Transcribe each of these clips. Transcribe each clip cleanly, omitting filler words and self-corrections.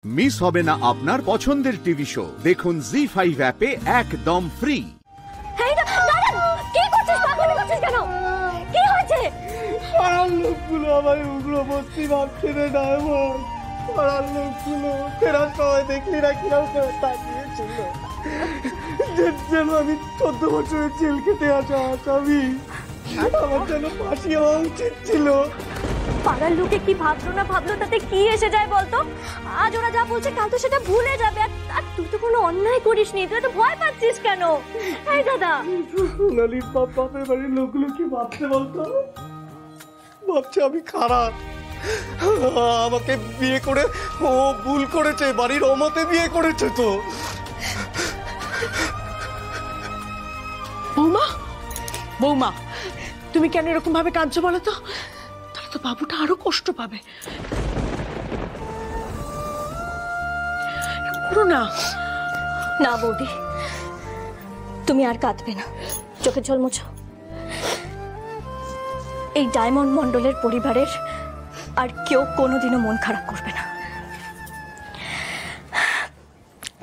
Miss হবে না আপনার পছন্দের টিভি শো। দেখুন জি5 অ্যাপে একদম ফ্রি। পাড়ার লোকগুলো আমার উগ্রপন্থী ভাবছে রে ডায়মন্ড। পাড়ার লোকগুলো ফেরার সময় দেখলি না কিরকম করে তাকিয়েছিল, যেন আমি 14 বছরের জেল খেটে আসা আসামি, আমার যেন ফাঁসি হওয়া উচিত ছিল। পাড়ার লোকে কি ভাবলো না ভাবলো তাতে কি এসে যায় বলতো? আজ ওরা যা বলছে কাল তো সেটা ভুলে যাবে। আর তুই তো কোনো অন্যায় করিসনি, তুই তো ভয় পাচ্ছিস কেন? এই দাদা, সোনালির বাপের বাড়ির লোকগুলো কি ভাবছে বলতো? ভাবছে আমি খারাপ, আমাকে বিয়ে করে ও ভুল করেছে, বাড়ির অমতে বিয়ে করেছে। তো বৌমা, বৌমা তুমি কেন এরকম ভাবে কাঁদছো বলো তো? তাহলে তো বাবুটা আরো কষ্ট পাবে। না না বৌদি, তুমি আর কাঁদবে না, চোখে জল মুছো। এই ডায়মন্ড মন্ডলের পরিবারের আর কেউ কোনোদিনও মন খারাপ করবে না।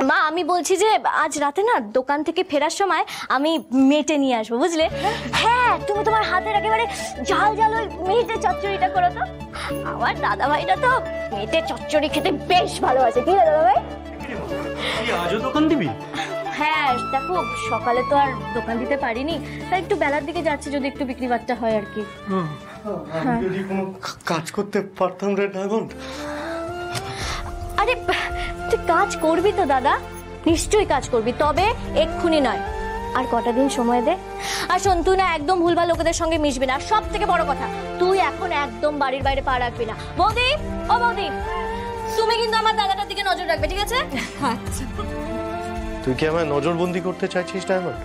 মা, আমি বলছি যে আজ রাতে না দোকান থেকে ফেরার সময় আমি মেটে নিয়ে আসবো, বুঝলে? হ্যাঁ, তুমি তোমার হাতের একেবারে ঝাল ঝাল ওই মেটে চচ্চড়িটা করো তো। আমার দাদা ভাইটা তো মেটে চচ্চড়ি খেতে বেশ ভালোবাসে। কি দাদা ভাই, আজও দোকান দিবি? হ্যাঁ, দেখো সকালে তো আর দোকান দিতে পারিনি, তাই একটু বেলার দিকে যাচ্ছি, যদি একটু বিক্রি বাট্টা হয় আর কি। আমি যদি কোনো কাজ করতে পারতাম রে ডায়মন্ড। আরে তুই কাজ করবি তো দাদা, নিশ্চয়ই কাজ করবি, তবে এক্ষুনি নয়, আর কটা দিন সময় দে। আর শোন, তুই না একদম ভুলভাল লোকেদের সঙ্গে মিশবি না, আর সব থেকে বড় কথা, তুই এখন একদম বাড়ির বাইরে পা রাখবি না। বৌদি, ও বৌদি, তুমি কিন্তু আমার দাদাটার দিকে নজর রাখবে, ঠিক আছে? আচ্ছা। তুই কি আমায় নজরবন্দি করতে চাইছিস ডায়মন্ড?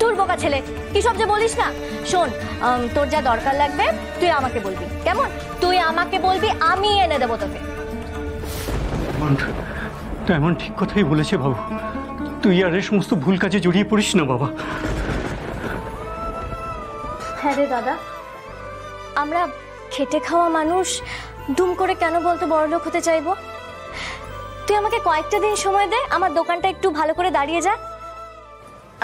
তোর বোকা ছেলে, কি সব যে বলিস না। শোন, তোর যা দরকার লাগবে তুই আমাকে বলবি, কেমন? তুই আমাকে বলবি, আমি এনে দেবো তোকে। ডায়মন্ড ঠিক কথাই বলেছে বাবু, তুই আর এই সমস্ত ভুল কাজে জড়িয়ে পড়িস না বাবা। হ্যাঁ রে দাদা, আমরা খেটে খাওয়া মানুষ দুম করে কেন বলতো বড়লোক হতে চাইবো? তুই আমাকে কয়েকটা দিন সময় দে, আমার দোকানটা একটু ভালো করে দাঁড়িয়ে যায়।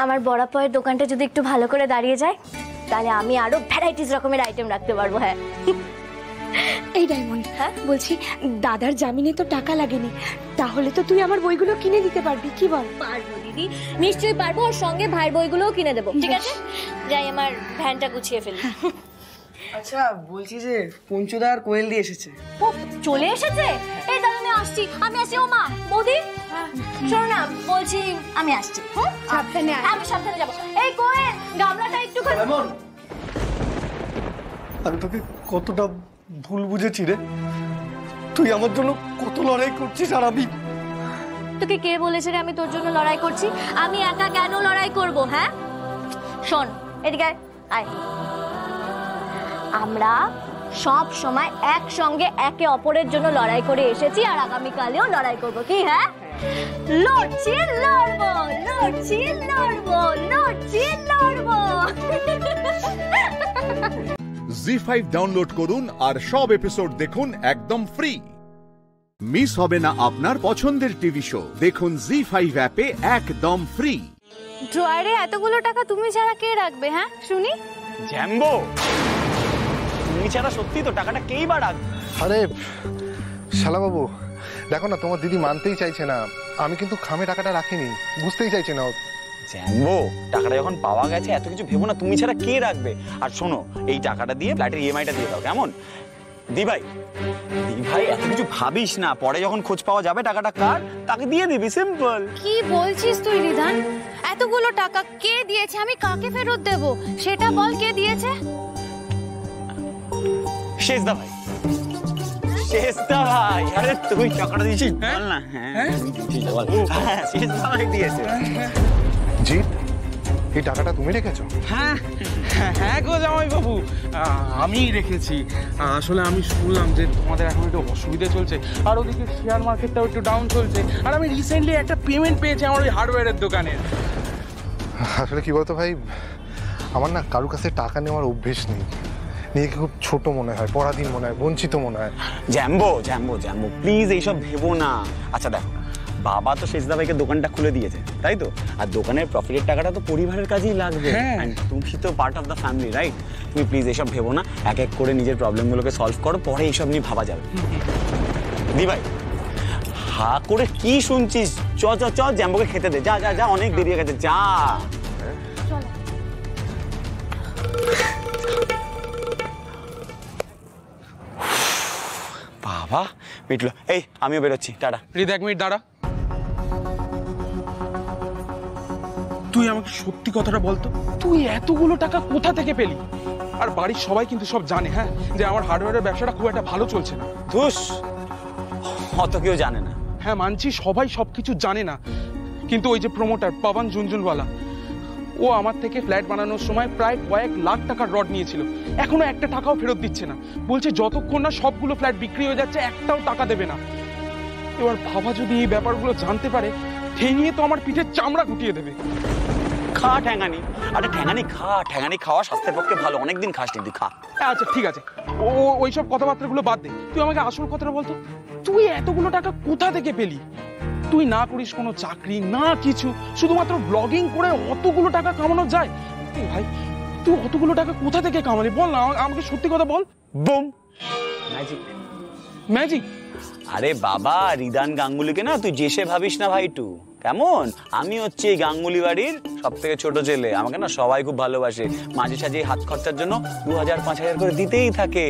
আমার বড়াপায়ের দোকানটা যদি একটু ভালো করে দাঁড়িয়ে যায়, তাহলে আমি আরো ভ্যারাইটিস রকমের আইটেম রাখতে পারবো। হ্যাঁ। এই ডায়মন্ড, হ্যাঁ বলছি, দাদার জামিনে তো টাকা লাগেনি, তাহলে তো তুই আমার বইগুলো কিনে দিতে পারবি, কি বল? পারবো দিদি, নিশ্চয়ই পারবো, ওর সঙ্গে ভাইয়ের বইগুলোও কিনে দেবো। ঠিক আছে, যাই আমার ভ্যানটা গুছিয়ে ফেলি। আচ্ছা, বলছি যে পঞ্চুদা আর কোয়েল দিয়ে এসেছে। ও চলে এসেছে? এই দাদা, আমি আসছি। ও মা, বৌদি শোনো না, বলছি আমি আসছি। সাবধানে, আমি সাবধানে যাবো। এই কোয়েল, গামলাটা একটু আমি তোকে কতটা ভুল বুঝেছি রে। তুই আমার জন্য কত লড়াই করছিস, আর আমি তোকে কে বলেছে রে আমি তোর জন্য লড়াই করছি? আমি একা কেন লড়াই করব? হ্যাঁ শোন, এদিকে আয়। আমরা সব সময় একসঙ্গে একে অপরের জন্য লড়াই করে এসেছি, আর আগামীকালেও লড়াই করব। কি? হ্যাঁ, লড়ছি, লড়বো, লড়ছি, লড়বো, লড়ছি, লড়বো। জি5 ডাউনলোড করুন আর সব এপিসোড দেখুন একদম ফ্রি। মিস হবে না আপনার পছন্দের টিভি শো। দেখুন জি5 অ্যাপে একদম ফ্রি। ড্রয়ারে এতগুলো টাকা তুমি ছাড়া কে রাখবে? হ্যাঁ শুনি। জ্যাম্বো, তুমি ছাড়া সত্যি তো টাকাটা কেই বা রাখবে? আরে শালাবাবু, দেখো না, তোমার দিদি মানতেই চাইছে না। আমি কিন্তু খামে টাকাটা রাখিনি, বুঝতেই চাইছে না। জ্যাম্বো, টাকাটা যখন পাওয়া গেছে এত কিছু ভেবো না, তুমি ছাড়া কে রাখবে? আর শোনো, এই টাকাটা দিয়ে ফ্ল্যাটের ইএমআইটা দিয়ে দাও, কেমন? দি ভাই এত কিছু ভাবিস না, পরে যখন খোঁজ পাওয়া যাবে টাকাটা কার, তাকে দিয়ে দিবি, সিম্পল। কি বলছিস তুই রিধান? এতগুলো টাকা কে দিয়েছে, আমি কাকে ফেরত দেব সেটা বল। কে দিয়েছে? শেষদা ভাই। শেষদা ভাই, আরে তুই টাকাটা দিয়েছিস বল না। হ্যাঁ শেষদা ভাই দিয়েছে। জিৎ, এই টাকাটা তুমি রেখেছো? হ্যাঁ হ্যাঁ গো জামাই বাবু, আমি রেখেছি। আসলে আমি শুনলাম যে তোমাদের এখন একটু অসুবিধা চলছে, আর ওদিকে শেয়ার মার্কেটটাও একটু ডাউন চলছে, আর আমি রিসেন্টলি একটা পেমেন্ট পেয়েছি আমার ওই হার্ডওয়্যারের দোকানে। আসলে কি বলতো ভাই, আমার না কারোর কাছে টাকা নেওয়ার অভ্যেস নেই। নিজেকে খুব ছোট মনে হয়, পরাধীন মনে হয়, বঞ্চিত মনে হয়। জ্যাম্বো জ্যাম্বো জ্যাম্বো প্লিজ এইসব ভেবো না। আচ্ছা দেখো, বাবা তো শেষদা ভাইকে দোকানটা খুলে দিয়েছে, তাই তো? আর দোকানের প্রফিটের টাকাটা তো পরিবারের কাজেই লাগবে। তুমি তো part of the family, right? তুমি প্লিজ এইসব ভেবো না, এক এক করে নিজের প্রবলেমগুলোকে সলভ করো, পরে এইসব নিয়ে ভাবা যাবে। দি ভাই, হা করে কি শুনছিস? চ চ চ জ্যাম্বোকে খেতে দে, যা যা যা, অনেক দেরি হয়ে গেছে, যা। বাবা মিটলো, এই আমিও বেরোচ্ছি, টাটা। হৃদয় এক মিনিট দাঁড়া, তুই আমাকে সত্যি কথাটা বলতো, তুই এতগুলো টাকা কোথা থেকে পেলি? আর বাড়ির সবাই কিন্তু সব জানে, হ্যাঁ, যে আমার হার্ডওয়্যারের ব্যবসাটা খুব একটা ভালো চলছে না। ধুস, অত কেউ জানে না। হ্যাঁ মানছি, সবাই সবকিছু জানে না, কিন্তু ওই যে প্রমোটার পাবন ঝুনঝুনওয়ালা, ও আমার থেকে ফ্ল্যাট বানানোর সময় প্রায় কয়েক লাখ টাকার রড নিয়েছিল, এখনো একটা টাকাও ফেরত দিচ্ছে না। বলছে যতক্ষণ না সবগুলো ফ্ল্যাট বিক্রি হয়ে যাচ্ছে একটাও টাকা দেবে না। এবার বাবা যদি এই ব্যাপারগুলো জানতে পারে, ঠেঙিয়ে তো আমার পিঠের চামড়া গুটিয়ে দেবে। খা ঠ্যাঙানি, আরে ঠ্যাঙানি খা, ঠ্যাঙানি খাওয়া স্বাস্থ্যের পক্ষে ভালো, অনেকদিন খাস নি, খা। আচ্ছা ঠিক আছে, ওইসব কথাবার্তাগুলো বাদ দে, তুই আমাকে আসল কথাটা বলতো, তুই এতগুলো টাকা কোথা থেকে পেলি? তুই না করিস কোনো চাকরি, না কিছু, শুধুমাত্র ব্লগিং করে অতগুলো টাকা কামানো যায়? ভাই তুই অতগুলো টাকা কোথা থেকে কামালি বল না, আমাকে সত্যি কথা বল। Broom, magic. ম্যাজিক? আরে বাবা, রিদান গাঙ্গুলিকে না তুই যেসে ভাবিস না ভাইটু, কেমন? আমি হচ্ছে এই গাঙ্গুলি বাড়ির সব থেকে ছোট ছেলে, আমাকে না সবাই খুব ভালোবাসে, মাঝে সাঝে হাত খরচার জন্য 2000-5000 করে দিতেই থাকে।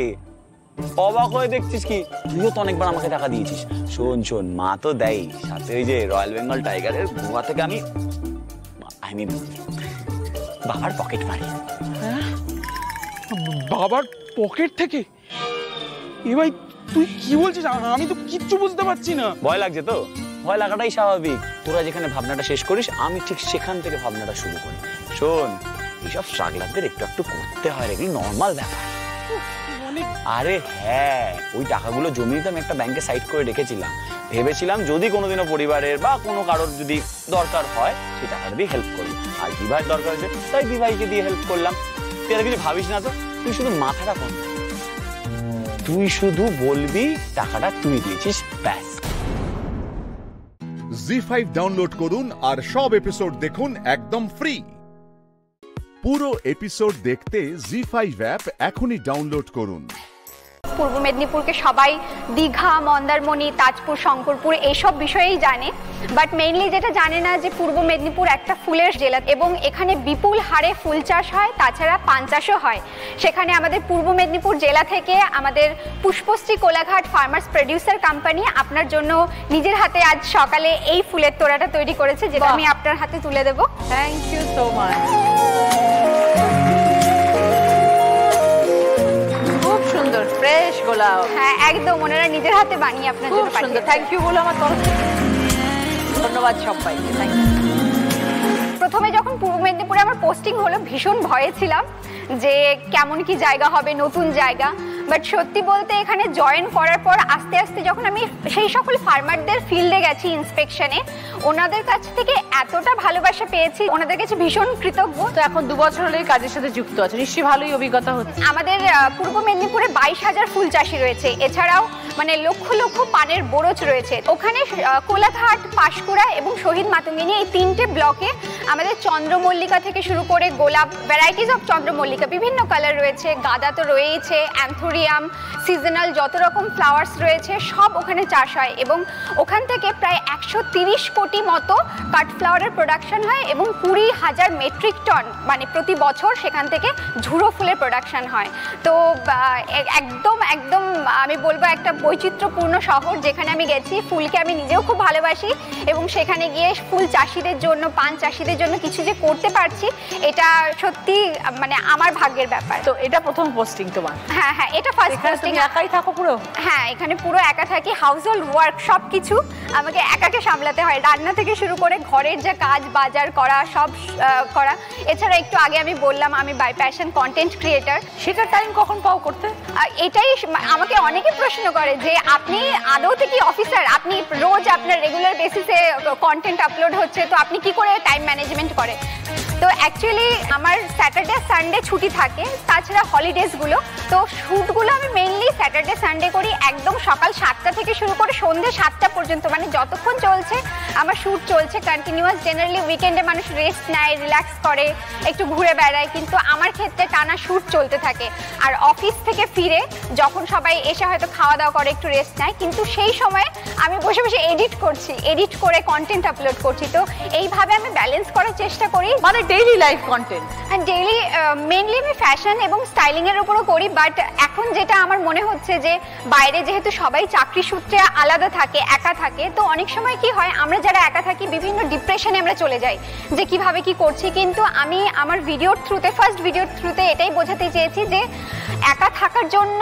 অবাক হয়ে দেখছিস কি? তুইও তো অনেকবার আমাকে টাকা দিয়েছিস। শোন শোন, মা তো দেয়, সাথে ওই যে রয়্যাল বেঙ্গল টাইগারের গোয়া থেকে আমি বাবার পকেট মারি। বাবার পকেট থেকে? এ ভাই তুই কি বলছিস? আমি তো কিচ্ছু বুঝতে পারছি না। ভয় লাগছে তো? ভয় লাগাটাই স্বাভাবিক। তোরা যেখানে ভাবনাটা শেষ করিস, আমি ঠিক সেখান থেকে ভাবনাটা শুরু করি। শোন, এইসব স্ট্রাগলারদের একটু একটু করতে হয়, এগুলো নর্মাল ব্যাপার। আরে হ্যাঁ, ওই টাকাগুলো জমিয়ে তো আমি একটা ব্যাংকে সাইড করে রেখেছিলাম, ভেবেছিলাম যদি কোনোদিনও পরিবারের বা কোনো কারোর যদি দরকার হয় সেই টাকাটা দিয়ে হেল্প করি। আর দিভাইয়ের দরকার হয়েছে তাই দিভাইকে দিয়ে হেল্প করলাম। তুই আর কিছু ভাবিস না তো, তুই শুধু মাথাটা কম, তুই শুধু বলবি টাকাটা তুই দিয়েছিস, ব্যাস। জি5 ডাউনলোড করুন আর সব এপিসোড দেখুন একদম ফ্রি। পুরো এপিসোড দেখতে জি5 অ্যাপ এখনই ডাউনলোড করুন। পূর্ব মেদিনীপুরকে সবাই দীঘা, মন্দারমণি, তাজপুর, শঙ্করপুর এইসব বিষয়েই জানে, বাট মেইনলি যেটা জানে না যে পূর্ব মেদিনীপুর একটা ফুলের জেলা এবং এখানে বিপুল হারে ফুল চাষ হয়, তাছাড়া পান চাষও হয়। সেখানে আমাদের পূর্ব মেদিনীপুর জেলা থেকে আমাদের Pushpashree Kolaghat farmers producer company আপনার জন্য নিজের হাতে আজ সকালে এই ফুলের তোড়াটা তৈরি করেছে, যেটা আমি আপনার হাতে তুলে দেবো। Thank you so much. Fresh গোলাপ। হ্যাঁ একদম, ওনারা নিজের হাতে বানিয়ে আপনার জন্য পাঠিয়েছে। থ্যাংক ইউ বলে আমার তরফ থেকে ধন্যবাদ সবাইকে। Thank you. প্রথমে যখন পূর্ব মেদিনীপুরে আমার পোস্টিং হলো, ভীষণ ভয়ে ছিলাম যে কেমন কি জায়গা হবে, নতুন জায়গা। বাট সত্যি বলতে এখানে জয়েন করার পর আস্তে আস্তে যখন আমি সেই সকল ফার্মারদের ফিল্ডে গেছি ইন্সপেকশনে, ওনাদের কাছ থেকে এতটা ভালোবাসা পেয়েছি, ওনাদের কাছে ভীষণ কৃতজ্ঞ। তো এখন 2 বছর হলে কাজের সাথে যুক্ত আছে, নিশ্চয়ই ভালোই অভিজ্ঞতা হচ্ছে। আমাদের পূর্ব মেদিনীপুরে 22,000 ফুল চাষি রয়েছে, এছাড়াও মানে লক্ষ লক্ষ পানের বোরজ রয়েছে। ওখানে কোলাঘাট, পাঁশকুড়া এবং শহীদ মাতঙ্গিনী এই 3টে ব্লকে আমাদের চন্দ্রমল্লিকা থেকে শুরু করে গোলাপ, ভ্যারাইটিস অফ চন্দ্রমল্লিকা, বিভিন্ন কালার রয়েছে, গাঁদা তো রয়েছে, অ্যান্থোরিয়াম, সিজনাল যত রকম ফ্লাওয়ার্স রয়েছে সব ওখানে চাষ হয়। এবং ওখান থেকে প্রায় 130 কোটি মতো কাঠফ্লাওয়ারের প্রোডাকশন হয় এবং 20,000 মেট্রিক টন মানে প্রতি বছর সেখান থেকে ঝুড়ো ফুলের প্রোডাকশন হয়। তো একদম একদম আমি বলবো একটা বৈচিত্র্যপূর্ণ শহর, যেখানে আমি গেছি। ফুলকে আমি নিজেও খুব ভালোবাসি এবং সেখানে গিয়ে ফুল চাষিদের জন্য, পান চাষিদের জন্য কিছু যে করতে পারছি, এটা সত্যি মানে আমার ভাগ্যের ব্যাপার। তো এটা প্রথম পোস্টিং তোমার? হ্যাঁ হ্যাঁ, এটা ফার্স্ট পোস্টিং। একাই থাকো পুরো? হ্যাঁ, এখানে পুরো একা থাকি। হাউস হোল্ড ওয়ার্ক সব কিছু আমাকে একাকে সামলাতে হয়, রান্না থেকে শুরু করে ঘরের যা কাজ, বাজার করা, সব করা। এছাড়া একটু আগে আমি বললাম আমি বাই প্যাশন কন্টেন্ট ক্রিয়েটার। সেটা টাইম কখন পাও করতে? এটাই আমাকে অনেকে প্রশ্ন করে যে আপনি আদৌতে কি অফিসার, আপনি রোজ আপনার রেগুলার বেসিসে কন্টেন্ট আপলোড হচ্ছে, তো আপনি কি করে টাইম ম্যানেজমেন্ট করে? তো অ্যাকচুয়ালি আমার স্যাটারডে সানডে ছুটি থাকে, তাছাড়া হলিডেজগুলো। তো শ্যুটগুলো আমি মেইনলি স্যাটারডে সানডে করি, একদম সকাল 7টা থেকে শুরু করে সন্ধ্যে 7টা পর্যন্ত, মানে যতক্ষণ চলছে আমার শ্যুট চলছে কন্টিনিউয়াস। জেনারেলি উইকেন্ডে মানুষ রেস্ট নেয়, রিল্যাক্স করে, একটু ঘুরে বেড়ায়, কিন্তু আমার ক্ষেত্রে টানা শ্যুট চলতে থাকে। আর অফিস থেকে ফিরে যখন সবাই এসে হয়তো খাওয়া দাওয়া করে একটু রেস্ট নেয়, কিন্তু সেই সময় আমি বসে বসে এডিট করছি, এডিট করে কন্টেন্ট আপলোড করছি। তো এইভাবে আমি ব্যালেন্স করার চেষ্টা করি, মানে ডেইলি লাইফ কন্টেন্ট। আর ডেইলি মেইনলি আমি ফ্যাশন এবং স্টাইলিং এর উপরও করি। বাট এখন যেটা আমার মনে হচ্ছে যে বাইরে যেহেতু সবাই চাকরি সূত্রে আলাদা থাকে, একা থাকে, তো অনেক সময় কি হয় আমরা যারা একা থাকি বিভিন্ন ডিপ্রেশনে আমরা চলে যাই যে কিভাবে কি করছি। কিন্তু আমি আমার ভিডিওর থ্রুতে, ফার্স্ট ভিডিওর থ্রুতে এটাই বোঝাতে চেয়েছি যে একা থাকার জন্য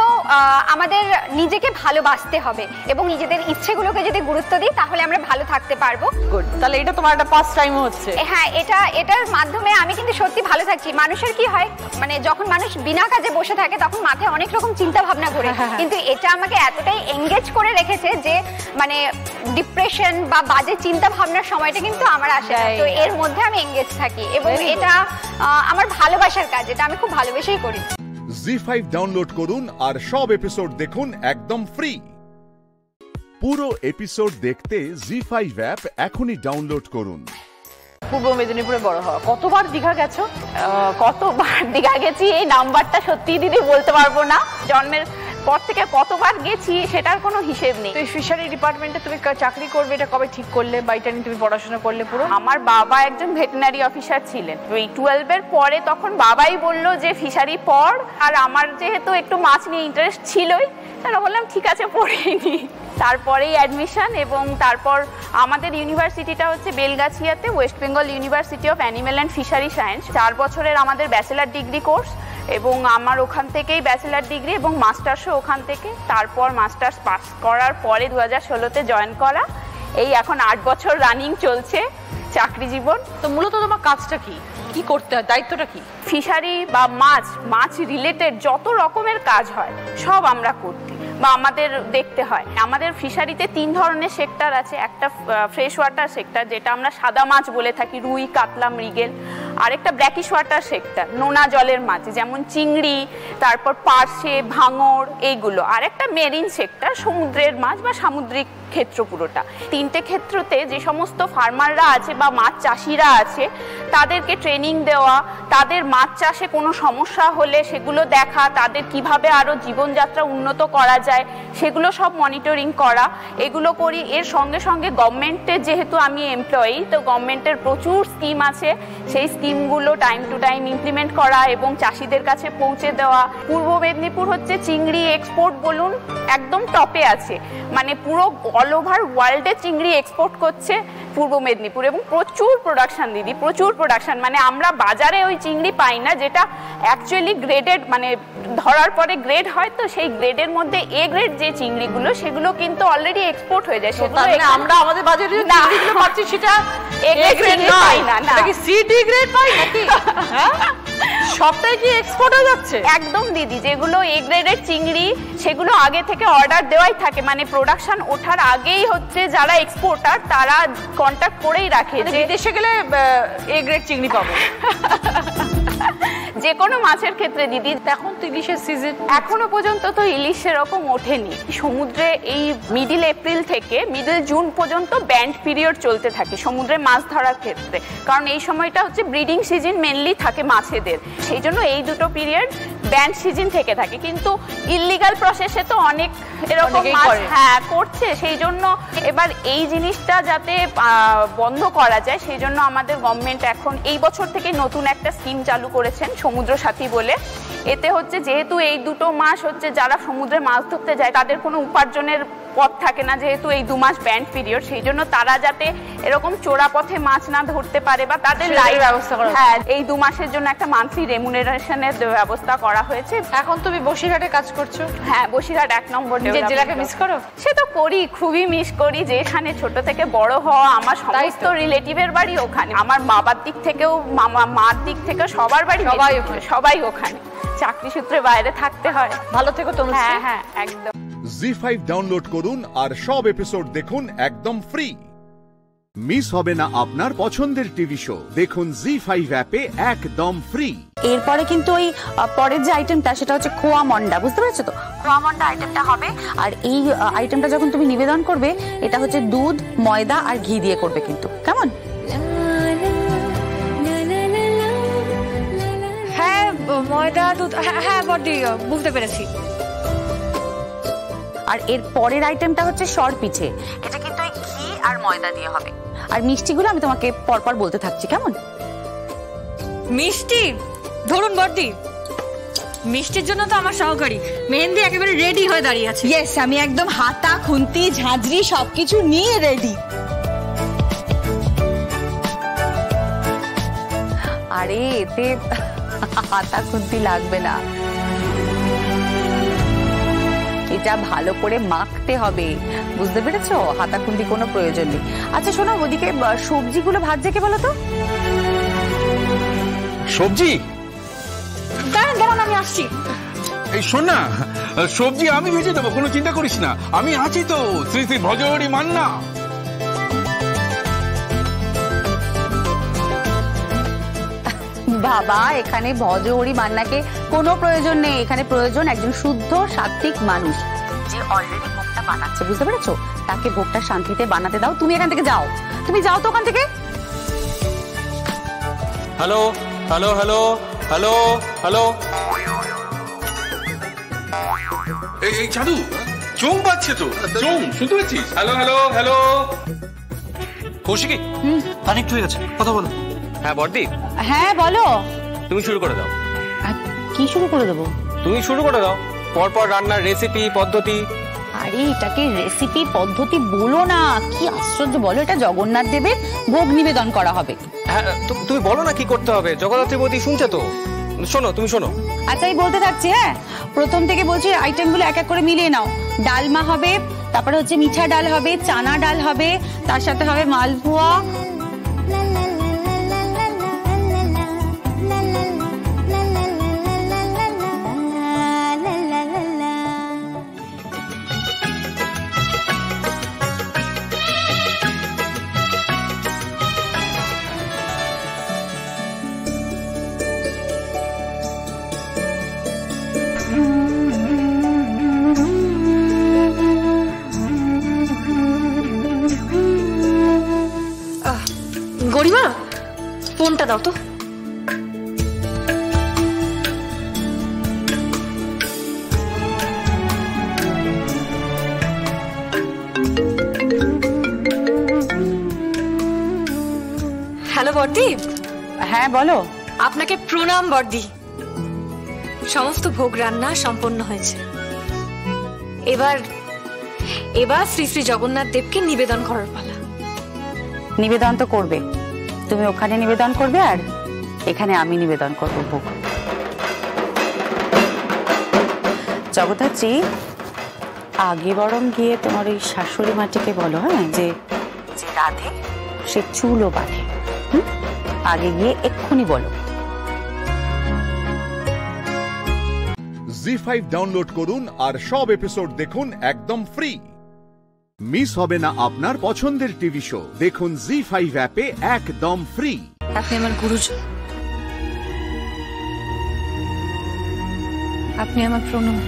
আমাদের নিজেকে ভালোবাসতে হবে এবং নিজেদের ইচ্ছেগুলোকে যদি গুরুত্ব দিই তাহলে আমরা ভালো থাকতে পারবো। গুড, তাহলে এটা তোমার একটা ফার্স্ট টাইম হচ্ছে। হ্যাঁ, এটার মাধ্যমে আমি কিন্তু সত্যি ভালো থাকছি। মানুষের কি হয়, মানে যখন মানুষ বিনা কাজে বসে থাকে তখন মাথায় অনেক রকম চিন্তা ভাবনা ঘুরে, কিন্তু এটা আমাকে এতটাই এঙ্গেজ করে রেখেছে যে মানে ডিপ্রেশন বা বাজে চিন্তা ভাবনার সময়টা কিন্তু আমার আসে না। তো এর মধ্যে আমি এঙ্গেজ থাকি এবং এটা আমার ভালোবাসার কাজ, এটা আমি খুব ভালোবেসেই করি। জি5 ডাউনলোড করুন আর সব এপিসোড দেখুন একদম ফ্রি। পুরো এপিসোড দেখতে জি5 অ্যাপ এখনই ডাউনলোড করুন। পূর্ব মেদিনীপুরে বড় হওয়া, কতবার দীঘা গেছো? কতবার দীঘা গেছি এই নাম্বারটা সত্যি দিদি বলতে পারবো না। জন্মের পর থেকে কতবার গেছি সেটার কোনো হিসেব নেই। তো এই ফিশারি ডিপার্টমেন্টে তুমি চাকরি করবে, এটা কবে ঠিক করলে বা এটা নিয়ে তুমি পড়াশোনা করলে পুরো? আমার বাবা একজন ভেটেরিনারি অফিসার ছিলেন, ওই 12-এর পরে তখন বাবাই বললো যে ফিশারি পড়। আর আমার যেহেতু একটু মাছ নিয়ে ইন্টারেস্ট ছিলই, তারা বললাম ঠিক আছে পড়েই নি। তারপরেই অ্যাডমিশন, এবং তারপর আমাদের ইউনিভার্সিটিটা হচ্ছে বেলগাছিয়াতে, West Bengal University of Animal and Fishery Science. 4 বছরের আমাদের ব্যাচেলার ডিগ্রি কোর্স, এবং আমার ওখান থেকেই ব্যাচেলার ডিগ্রি এবং মাস্টার্সও ওখান থেকে। তারপর মাস্টার্স পাস করার পরে 2016-তে জয়েন করা, এই এখন 8 বছর রানিং চলছে চাকরি জীবন। তো মূলত তোমার কাজটা কি, কি করতে হয়, দায়িত্বটা কি? ফিশারি বা মাছ রিলেটেড যত রকমের কাজ হয় সব আমরা করতে বা আমাদের দেখতে হয়। আমাদের ফিশারিতে 3 ধরনের সেক্টর আছে। একটা ফ্রেশ ওয়াটার সেক্টর, যেটা আমরা সাদা মাছ বলে থাকি, রুই, কাতলা, মৃগেল। আরেকটা ব্র্যাকিশ ওয়াটার সেক্টর, নোনা জলের মাছ যেমন চিংড়ি, তারপর পার্শে, ভাঙর, এইগুলো। আর একটা মেরিন সেক্টর, সমুদ্রের মাছ বা সামুদ্রিক ক্ষেত্র পুরোটা। 3টে ক্ষেত্রতে যে সমস্ত ফার্মাররা আছে বা মাছ চাষিরা আছে তাদেরকে ট্রেনিং দেওয়া, তাদের মাছ চাষে কোনো সমস্যা হলে সেগুলো দেখা, তাদের কিভাবে আরও জীবনযাত্রা উন্নত করা যায় সেগুলো সব মনিটরিং করা, এগুলো করি। এর সঙ্গে সঙ্গে গভর্নমেন্টের, যেহেতু আমি এমপ্লয়ি, তো গভর্নমেন্টের প্রচুর স্কিম আছে, সেই স্কিমগুলো টাইম টু টাইম ইমপ্লিমেন্ট করা এবং চাষিদের কাছে পৌঁছে দেওয়া। পূর্ব মেদিনীপুর হচ্ছে চিংড়ি এক্সপোর্ট বলুন একদম টপে আছে, মানে পুরো অল ওভার ওয়ার্ল্ডে চিংড়ি এক্সপোর্ট করছে পূর্ব মেদিনীপুর, এবং প্রচুর প্রোডাকশন দিদি, প্রচুর প্রোডাকশন। মানে আমরা বাজারে ওই চিংড়ি পাই না যেটা অ্যাকচুয়ালি গ্রেডেড, মানে ধরার পরে গ্রেড হয়, তো সেই গ্রেডের মধ্যে এ গ্রেড যে চিংড়িগুলো সেগুলো কিন্তু অলরেডি এক্সপোর্ট হয়ে যায়। সেগুলো আমরা আমাদের বাজারে যে চিংড়িগুলো পাচ্ছি সেটা এ গ্রেড নয়, না এটা কি সি ডি গ্রেড পাই নাকি? হ্যাঁ, সবটাই কি এক্সপোর্ট হয়ে যাচ্ছে? একদম দিদি, যেগুলো এ গ্রেডের চিংড়ি সেগুলো আগে থেকে অর্ডার দেওয়াই থাকে, মানে প্রোডাকশন ওঠার আগেই হচ্ছে যারা এক্সপোর্টার তারা কন্ট্যাক্ট করেই রাখে যে বিদেশে গেলে এ গ্রেড চিংড়ি পাবো। যে কোনো মাছের ক্ষেত্রে দিদি। এখন তো ইলিশের সিজন, এখনো পর্যন্ত তো ইলিশ সেরকম ওঠেনি সমুদ্রে। এই মিডল এপ্রিল থেকে মিডল জুন পর্যন্ত ব্যান্ড পিরিয়ড চলতে থাকে সমুদ্রে মাছ ধরার ক্ষেত্রে, কারণ এই সময়টা হচ্ছে ব্রিডিং সিজন মেনলি থাকে মাছেদের, সেই জন্য এই দুটো পিরিয়ড ব্যান্ড সিজন থেকে থাকে। কিন্তু ইললিগাল প্রসেসে তো অনেক এরকম মাছ করছে, সেই জন্য এবার এই জিনিসটা যাতে বন্ধ করা যায় সেই জন্য আমাদের গভর্নমেন্ট এখন এই বছর থেকে নতুন একটা স্কিম চালু করেছেন, সমুদ্র সাথী বলে। এতে হচ্ছে যেহেতু এই দুটো মাস হচ্ছে যারা সমুদ্রে মাছ ধরতে যায় তাদের কোনো উপার্জনের পথ থাকে না, যেহেতু এই 2 মাস ব্যান্ড পিরিয়ড, সেই জন্য তারা যাতে এরকম চোরা পথে মাছ না ধরতে পারে বা তাদের লাইফ ব্যবস্থা করা, হ্যাঁ, এই 2 মাসের জন্য একটা মান্থলি রেমুনারেশনের ব্যবস্থা করা হয়েছে। এখন তুমি বসিরহাটে কাজ করছো? হ্যাঁ, বসিরহাট 1 নম্বর। জেলাকে মিস করো? সে তো করি, খুবই মিস করি, যেখানে ছোট থেকে বড় হওয়া, আমার সমস্ত রিলেটিভের বাড়ি ওখানে, আমার বাবার দিক থেকেও মার দিক থেকেও সবার বাড়ি সবাই ওখানে, চাকরি সূত্রে বাইরে থাকতে হয়। ভালো থেকো তুমি। হ্যাঁ হ্যাঁ, একদম। জি5 ডাউনলোড করুন আর সব এপিসোড দেখুন একদম ফ্রি। মিস হবে না আপনার পছন্দের টিভি শো, দেখুন জি5 অ্যাপে একদম ফ্রি। এরপরে কিন্তু ওই পরের যে আইটেমটা সেটা হচ্ছে খোয়া মন্ডা, বুঝতে পেরেছো তো? খোয়া মন্ডা আইটেমটা হবে। আর এই আইটেমটা যখন তুমি নিবেদন করবে, এটা হচ্ছে দুধ, ময়দা আর ঘি দিয়ে করবে কিন্তু, কেমন? হ্যাঁ, ময়দা, দুধ, হ্যাঁ বড়দি, বুঝতে পেরেছি। আর এর পরের আইটেমটা হচ্ছে সর পিঠে, এটা কিন্তু ওই ঘি আর ময়দা দিয়ে হবে। আর মিষ্টিগুলো আমি তোমাকে পরপর বলতে থাকছি, কেমন? মিষ্টি ধরুন বড়দি, মিষ্টির জন্য তো আমার সহকারী মেহেন্দি একেবারে রেডি হয়ে দাঁড়িয়ে আছে। ইয়েস, আমি একদম হাতা, খুন্তি, ঝাঁঝরি সবকিছু নিয়ে রেডি। আরে এতে হাতা খুন্তি লাগবে না, এটা ভালো করে মাখতে হবে, বুঝতে পেরেছো? হাতা খুন্তি কোনো প্রয়োজন নেই। আচ্ছা শোনো, ওদিকে সবজিগুলো ভাজছে কে বলো তো? সবজি? দাঁড়ান দাঁড়ান, আমি আসছি। এই শোন না, সবজি আমি ভেজে দেবো, কোনো চিন্তা করিস না, আমি আছি তো, শ্রী শ্রী ভজহরি মান্না। বাবা, এখানে ভজহরি মান্নাকে কোনো প্রয়োজন নেই, এখানে প্রয়োজন একজন শুদ্ধ সাত্বিক মানুষ যে অলরেডি ভোগটা বানাচ্ছে, বুঝতে পেরেছো? তাকে ভোগটা শান্তিতে বানাতে দাও। তুমি এখান থেকে যাও, তুমি যাও তো ওখান থেকে। Hello hello hello hello hello, এই চাদু চোং পাচ্ছে তো, চোং শুনতে পাচ্ছিস? Hello hello hello. Kaushiki, connect হয়ে গেছে, কথা বলো। হ্যাঁ বড়দি। হ্যাঁ বলো। তুমি শুরু করে দাও। কি শুরু করে দেবো? তুমি শুরু করে দাও, পরপর রান্নার রেসিপি পদ্ধতি। আরে এটাকে রেসিপি পদ্ধতি বলো না, কি আশ্চর্য! বলো, এটা জগন্নাথ দেবের ভোগ নিবেদন করা হবে। হ্যাঁ তুমি বলো না কি করতে হবে, জগদ্ধাত্রী বৌদি শুনছে তো। শোনো, তুমি শোনো। আচ্ছা আমি বলতে থাকছি। হ্যাঁ, প্রথম থেকে বলছি, আইটেমগুলো এক এক করে মিলিয়ে নাও। ডালমা হবে, তারপরে হচ্ছে মিঠা ডাল হবে, চানা ডাল হবে, তার সাথে হবে মালপোয়া। গরিমা, ফোনটা দাও তো। হ্যালো বর্দি। হ্যাঁ বলো। আপনাকে প্রণাম বর্দি, সমস্ত ভোগ রান্না সম্পন্ন হয়েছে। এবার শ্রী শ্রী জগন্নাথ দেবকে নিবেদন করার পালা। নিবেদন তো করবে, তুমি ওখানে নিবেদন করবে আর এখানে আমি নিবেদন করবো ভোগ। জগদ্ধাত্রী, আগে বরং গিয়ে তোমার ওই শাশুড়ি মাটিকে বলো, হ্যাঁ, যে রাধে সে চুলও বাঁধে। আগে গিয়ে এক্ষুনি বলো। জি5 ডাউনলোড করুন আর সব এপিসোড দেখুন একদম ফ্রি। মিস হবে না আপনার পছন্দের টিভি শো, দেখুন জি5 অ্যাপে একদম ফ্রি। আপনি আমার গুরুজন, আপনি আমার প্রণাম,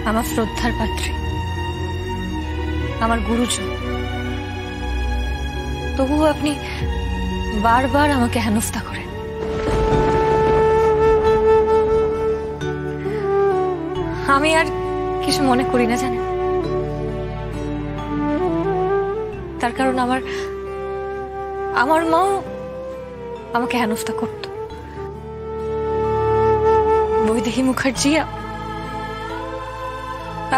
আমার শ্রদ্ধার পাত্রী, আমার গুরুজন। তবুও আপনি বারবার আমাকে হেনস্থা করেন। আমি আর কিছু মনে করি না, জানেন? তার কারণ আমার মাও আমাকে হেনস্থা করত। বৈদেহী মুখার্জি,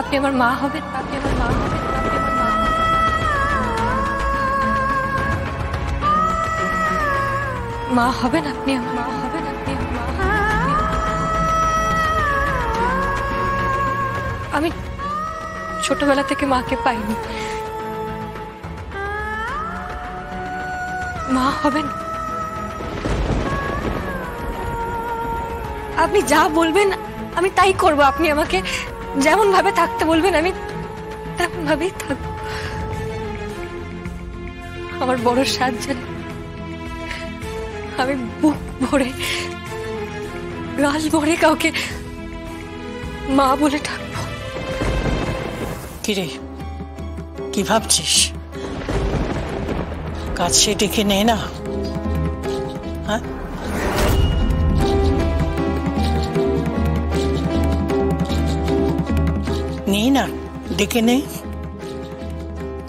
আপনি আমার মা হবেন, আপনি আমার মা হবেন, আপনি আমার মা হবেন। মা হবেন আপনি, আমার মা হবেন আপনি, আমার মা হবেন। আমি ছোটবেলা থেকে মাকে পাইনি, মা হবেন। আপনি যা বলবেন আমি তাই করব। আপনি আমাকে যেমন ভাবে থাকতে বলবেন আমি তেমন ভাবেই থাকবো। আমার বড় সাজ জানে আমি বুক ভরে গাল ভরে কাউকে মা বলে ডাকবো। কিরে, কি ভাবছিস? কাছে ডেকে নে না। হ্যাঁ, নে না, ডেকে নে।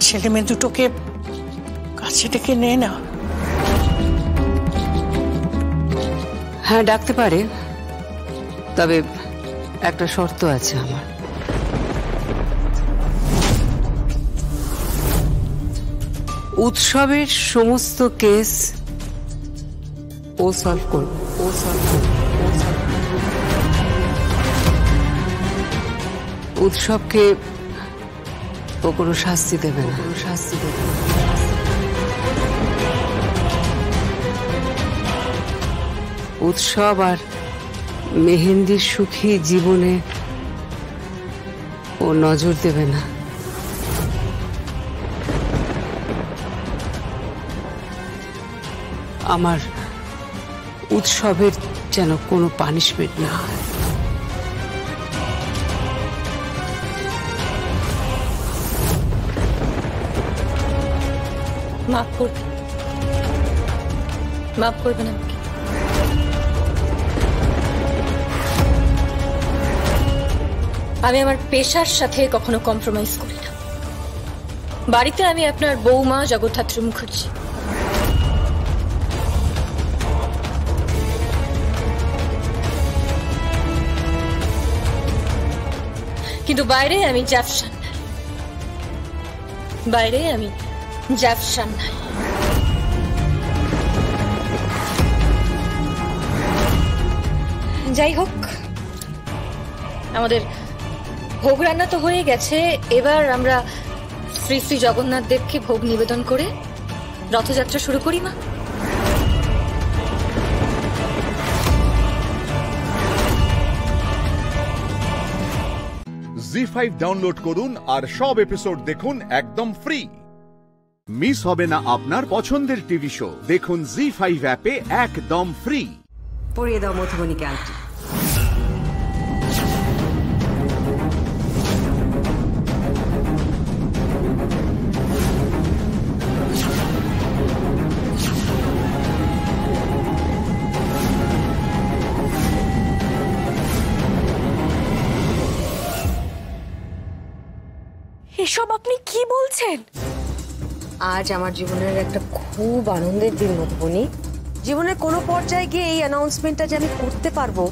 ছেলে মেয়ে দুটোকে কাছে ডেকে নে না। হ্যাঁ, ডাকতে পারে, তবে একটা শর্ত আছে আমার। উৎসবের সমস্ত কেস ও সলভ করবে, ও সলভ করবে। উৎসবকে ও কোনো শাস্তি দেবে না, কোনো শাস্তি দেবে না। উৎসব আর মেহেন্দির সুখী জীবনে ও নজর দেবে না। আমার উৎসবের যেন কোনো পানিশমেন্ট না হয়। মাফ করবেন, মাফ করবেন আমাকে। আমি আমার পেশার সাথে কখনো কম্প্রোমাইজ করি না। বাড়িতে আমি আপনার বৌমা জগদ্ধাত্রী মুখার্জি। কিন্তু বাইরে আমি জাফসান, বাইরে আমি জাফসান নাই। যাই হোক, আমাদের ভোগ রান্না তো হয়ে গেছে। এবার আমরা শ্রী শ্রী জগন্নাথ দেবকে ভোগ নিবেদন করে রথযাত্রা শুরু করি। মা, জি5 ডাউনলোড করুন আর সব এপিসোড দেখুন একদম ফ্রি। মিস হবে না আপনার পছন্দের টিভি শো। দেখুন জি5 অ্যাপে একদম ফ্রি। পরিয়ে দাও মধুবনীকে আংটি। এসব আপনি কি বলছেন? আজ আমার জীবনের একটা খুব আনন্দের দিন মধুবনী। জীবনের কোনো পর্যায়ে গিয়ে এই অ্যানাউন্সমেন্টটা যে আমি করতে পারবো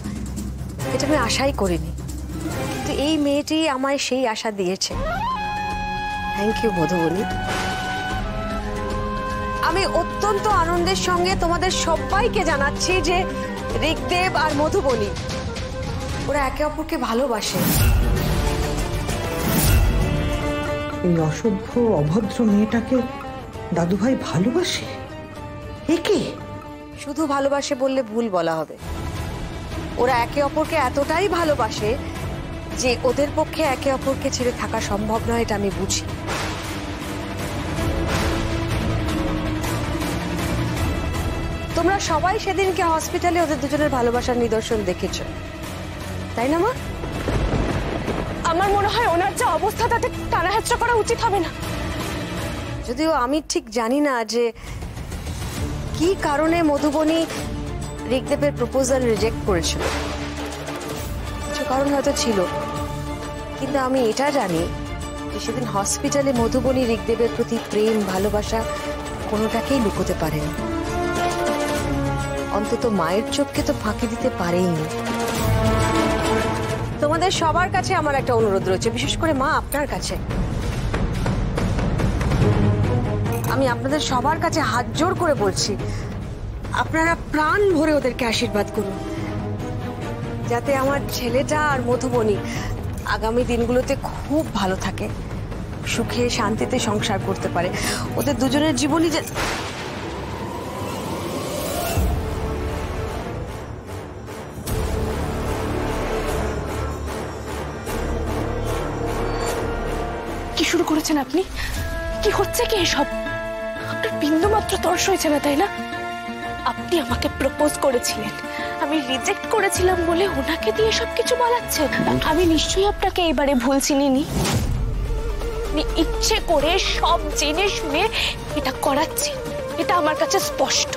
এটা আমি আশাই করিনি, কিন্তু এই মেয়েটি আমায় সেই আশা দিয়েছে। Thank you Madhubani. আমি অত্যন্ত আনন্দের সঙ্গে তোমাদের সবাইকে জানাচ্ছি যে ঋগদেব আর মধুবনী ওরা একে অপরকে ভালোবাসে। এই অসভ্য অভদ্র মেয়েটাকে দাদুভাই ভালোবাসে? একে শুধু ভালোবাসে বললে ভুল বলা হবে। ওরা একে অপরকে এতটাই ভালোবাসে যে ওদের পক্ষে একে অপরকে ছেড়ে থাকা সম্ভব নয়, এটা আমি বুঝি। তোমরা সবাই সেদিনকে হসপিটালে ওদের দুজনের ভালোবাসার নিদর্শন দেখেছ, তাই না মা? আমার মনে হয় ওনার যে অবস্থা তাতে টানাহেচড়া করা উচিত হবে না। যদিও আমি ঠিক জানি না যে কি কারণে মধুবনী ঋগদেবের প্রপোজাল রিজেক্ট করেছিল। কিছু কারণ হয়তো ছিল, কিন্তু আমি এটা জানি যে সেদিন হসপিটালে মধুবনী ঋগদেবের প্রতি প্রেম ভালোবাসা কোনোটাকেই লুকোতে পারেনি। অন্তত মায়ের চোখকে তো ফাঁকি দিতে পারেইনি। তোমাদের সবার কাছে আমার একটা অনুরোধ রয়েছে, বিশেষ করে মা আপনার কাছে। আমি আপনাদের সবার কাছে হাত জোড় করে বলছি, আপনারা প্রাণ ভরে ওদেরকে আশীর্বাদ করুন, যাতে আমার ছেলেটা আর মধুবনী আগামী দিনগুলোতে খুব ভালো থাকে, সুখে শান্তিতে সংসার করতে পারে। ওদের দুজনের জীবনই যে কি শুরু করে করেছেন আপনি? কি হচ্ছে কি এসব? আপনার বিন্দু মাত্র তর্স হয়েছে না, তাই না? আপনি আমাকে প্রপোজ করেছিলেন, আমি রিজেক্ট করেছিলাম বলে ওনাকে দিয়ে সবকিছু বলাচ্ছেন। আমি নিশ্চয়ই আপনাকে এবারে ভুল চিনিনি। আপনি ইচ্ছে করে সব জেনে শুনে এটা করাচ্ছি, এটা আমার কাছে স্পষ্ট।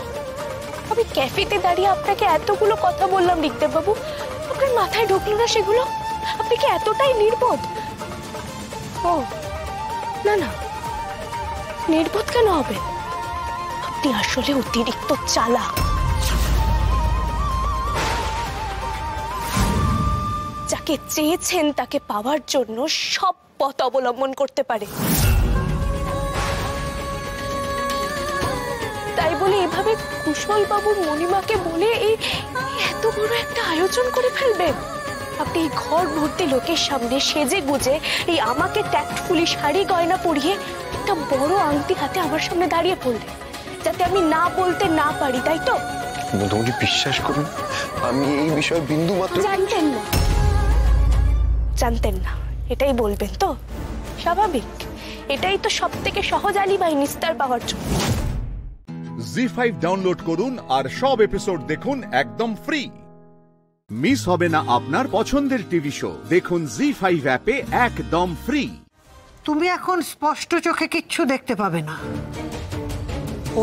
আমি ক্যাফেতে দাঁড়িয়ে আপনাকে এতগুলো কথা বললাম ঋগদেব বাবু, আপনার মাথায় ঢুকলো না সেগুলো? আপনি কি এতটাই নির্বোধ? ও না না, নির্বোধ কেন হবে? আপনি আসলে অতিরিক্ত চালাক। যাকে চেয়েছেন তাকে পাওয়ার জন্য সব পথ অবলম্বন করতে পারে, তাই বলে এভাবে কুশল বাবু মণিমাকে বলে এই এত বড় একটা আয়োজন করে ফেলবেন? আপনি এই ঘর ভর্তি লোকের সামনে সেজে গুজে এই আমাকে ট্যাক্টফুলি শাড়ি গয়না পরিয়ে একটা বড় আংটি হাতে আমার সামনে দাঁড়িয়ে পড়লেন যাতে আমি না বলতে না পারি, তাই তো? মধুবনী বিশ্বাস করুন, আমি এই বিষয়ে বিন্দু মাত্র জানতেন না, জানতেন না এটাই বলবেন তো? স্বাভাবিক, এটাই তো সব থেকে সহজ আলিবাই নিস্তার পাওয়ার জন্য। জি5 ডাউনলোড করুন আর সব এপিসোড দেখুন একদম ফ্রি। মিস হবে না আপনার পছন্দের টিভি শো, দেখুন জি5 অ্যাপে একদম ফ্রি। তুমি এখন স্পষ্ট চোখে কিচ্ছু দেখতে পাবে না।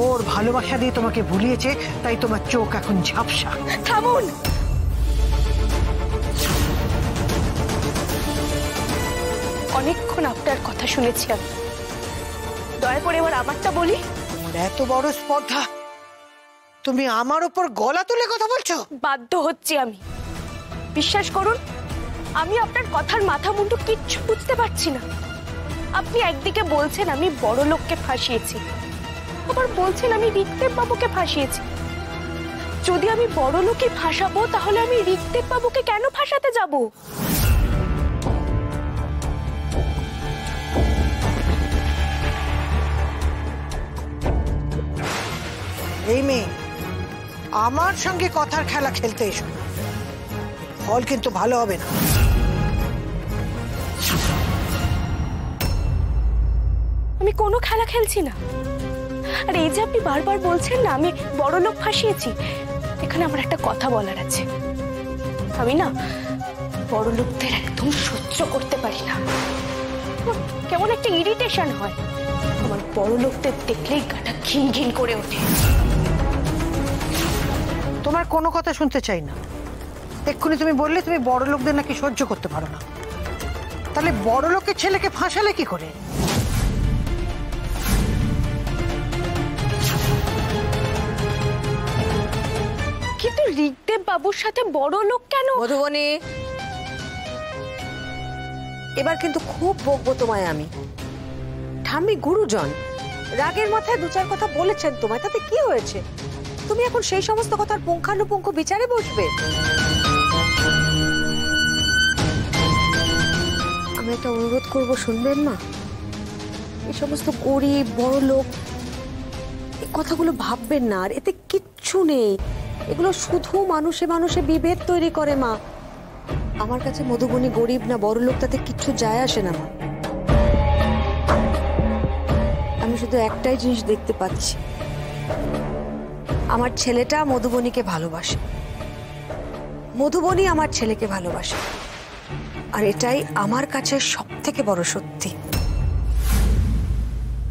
ওর ভালোবাসা দিয়ে তোমাকে ভুলিয়েছে, তাই তোমার চোখ এখন ঝাপসা। থামুন! অনেকক্ষণ আপনার কথা শুনেছি আমি, দয়া করে এবার আমারটা বলি। এত বড় স্পর্ধা, তুমি আমার উপর গলা তুলে কথা বলছো? বাধ্য হচ্ছি আমি, বিশ্বাস করুন আমি আপনার কথার মাথা মুন্ডু কিচ্ছু বুঝতে পারছি না। আপনি একদিকে বলছেন আমি বড় লোককে ফাঁসিয়েছি, আবার বলছেন আমি ঋগদেব বাবুকে ফাঁসিয়েছি। যদি আমি বড় লোককে ফাঁসাবো তাহলে আমি ঋগদেব বাবুকে কেন ফাঁসাতে যাব? এই মেয়ে, আমার সঙ্গে কথার খেলা খেলতে এসো, ফল কিন্তু ভালো হবে না। আমি কোনো খেলা খেলছি না। আর এই যে আপনি বারবার বলছেন না আমি বড় লোক ফাঁসিয়েছি, এখানে আমার একটা কথা বলার আছে। আমি না বড় লোকদের একদম সহ্য করতে পারি না, কেমন একটা ইরিটেশন হয়। আমার বড় লোকদের দেখলেই গাটা ঘিন ঘিন করে ওঠে। তোমার কোনো কথা শুনতে চাই না। এক্ষুনি তুমি বললে তুমি বড় লোকদের নাকি সহ্য করতে পারো না, তাহলে বড় লোকের ছেলেকে ফাঁসালে কি করে? কিন্তু ঋগদেব বাবুর সাথে বড় লোক কেন? মধুবনী, এবার কিন্তু খুব বকবো তোমায় আমি। ঠাম্মি গুরুজন, রাগের মাথায় দু চার কথা বলেছেন তোমায়, তাতে কি হয়েছে? তুমি এখন সেই সমস্ত কথার পুঙ্খানুপুঙ্খ বিচারে বসবে? আমি একটা অনুরোধ করবো, শুনবেন না? এই সমস্ত গরিব বড় লোক এই কথাগুলো ভাববেন না, আর এতে কিচ্ছু নেই। এগুলো শুধু মানুষে মানুষে বিভেদ তৈরি করে মা। আমার কাছে মধুবনী গরিব না বড় লোক তাতে কিচ্ছু যায় আসে না মা। আমি শুধু একটাই জিনিস দেখতে পাচ্ছি, আমার ছেলেটা মধুবনীকে ভালোবাসে, মধুবনী আমার ছেলেকে ভালোবাসে, আর এটাই আমার কাছে সব থেকে বড় সত্যি।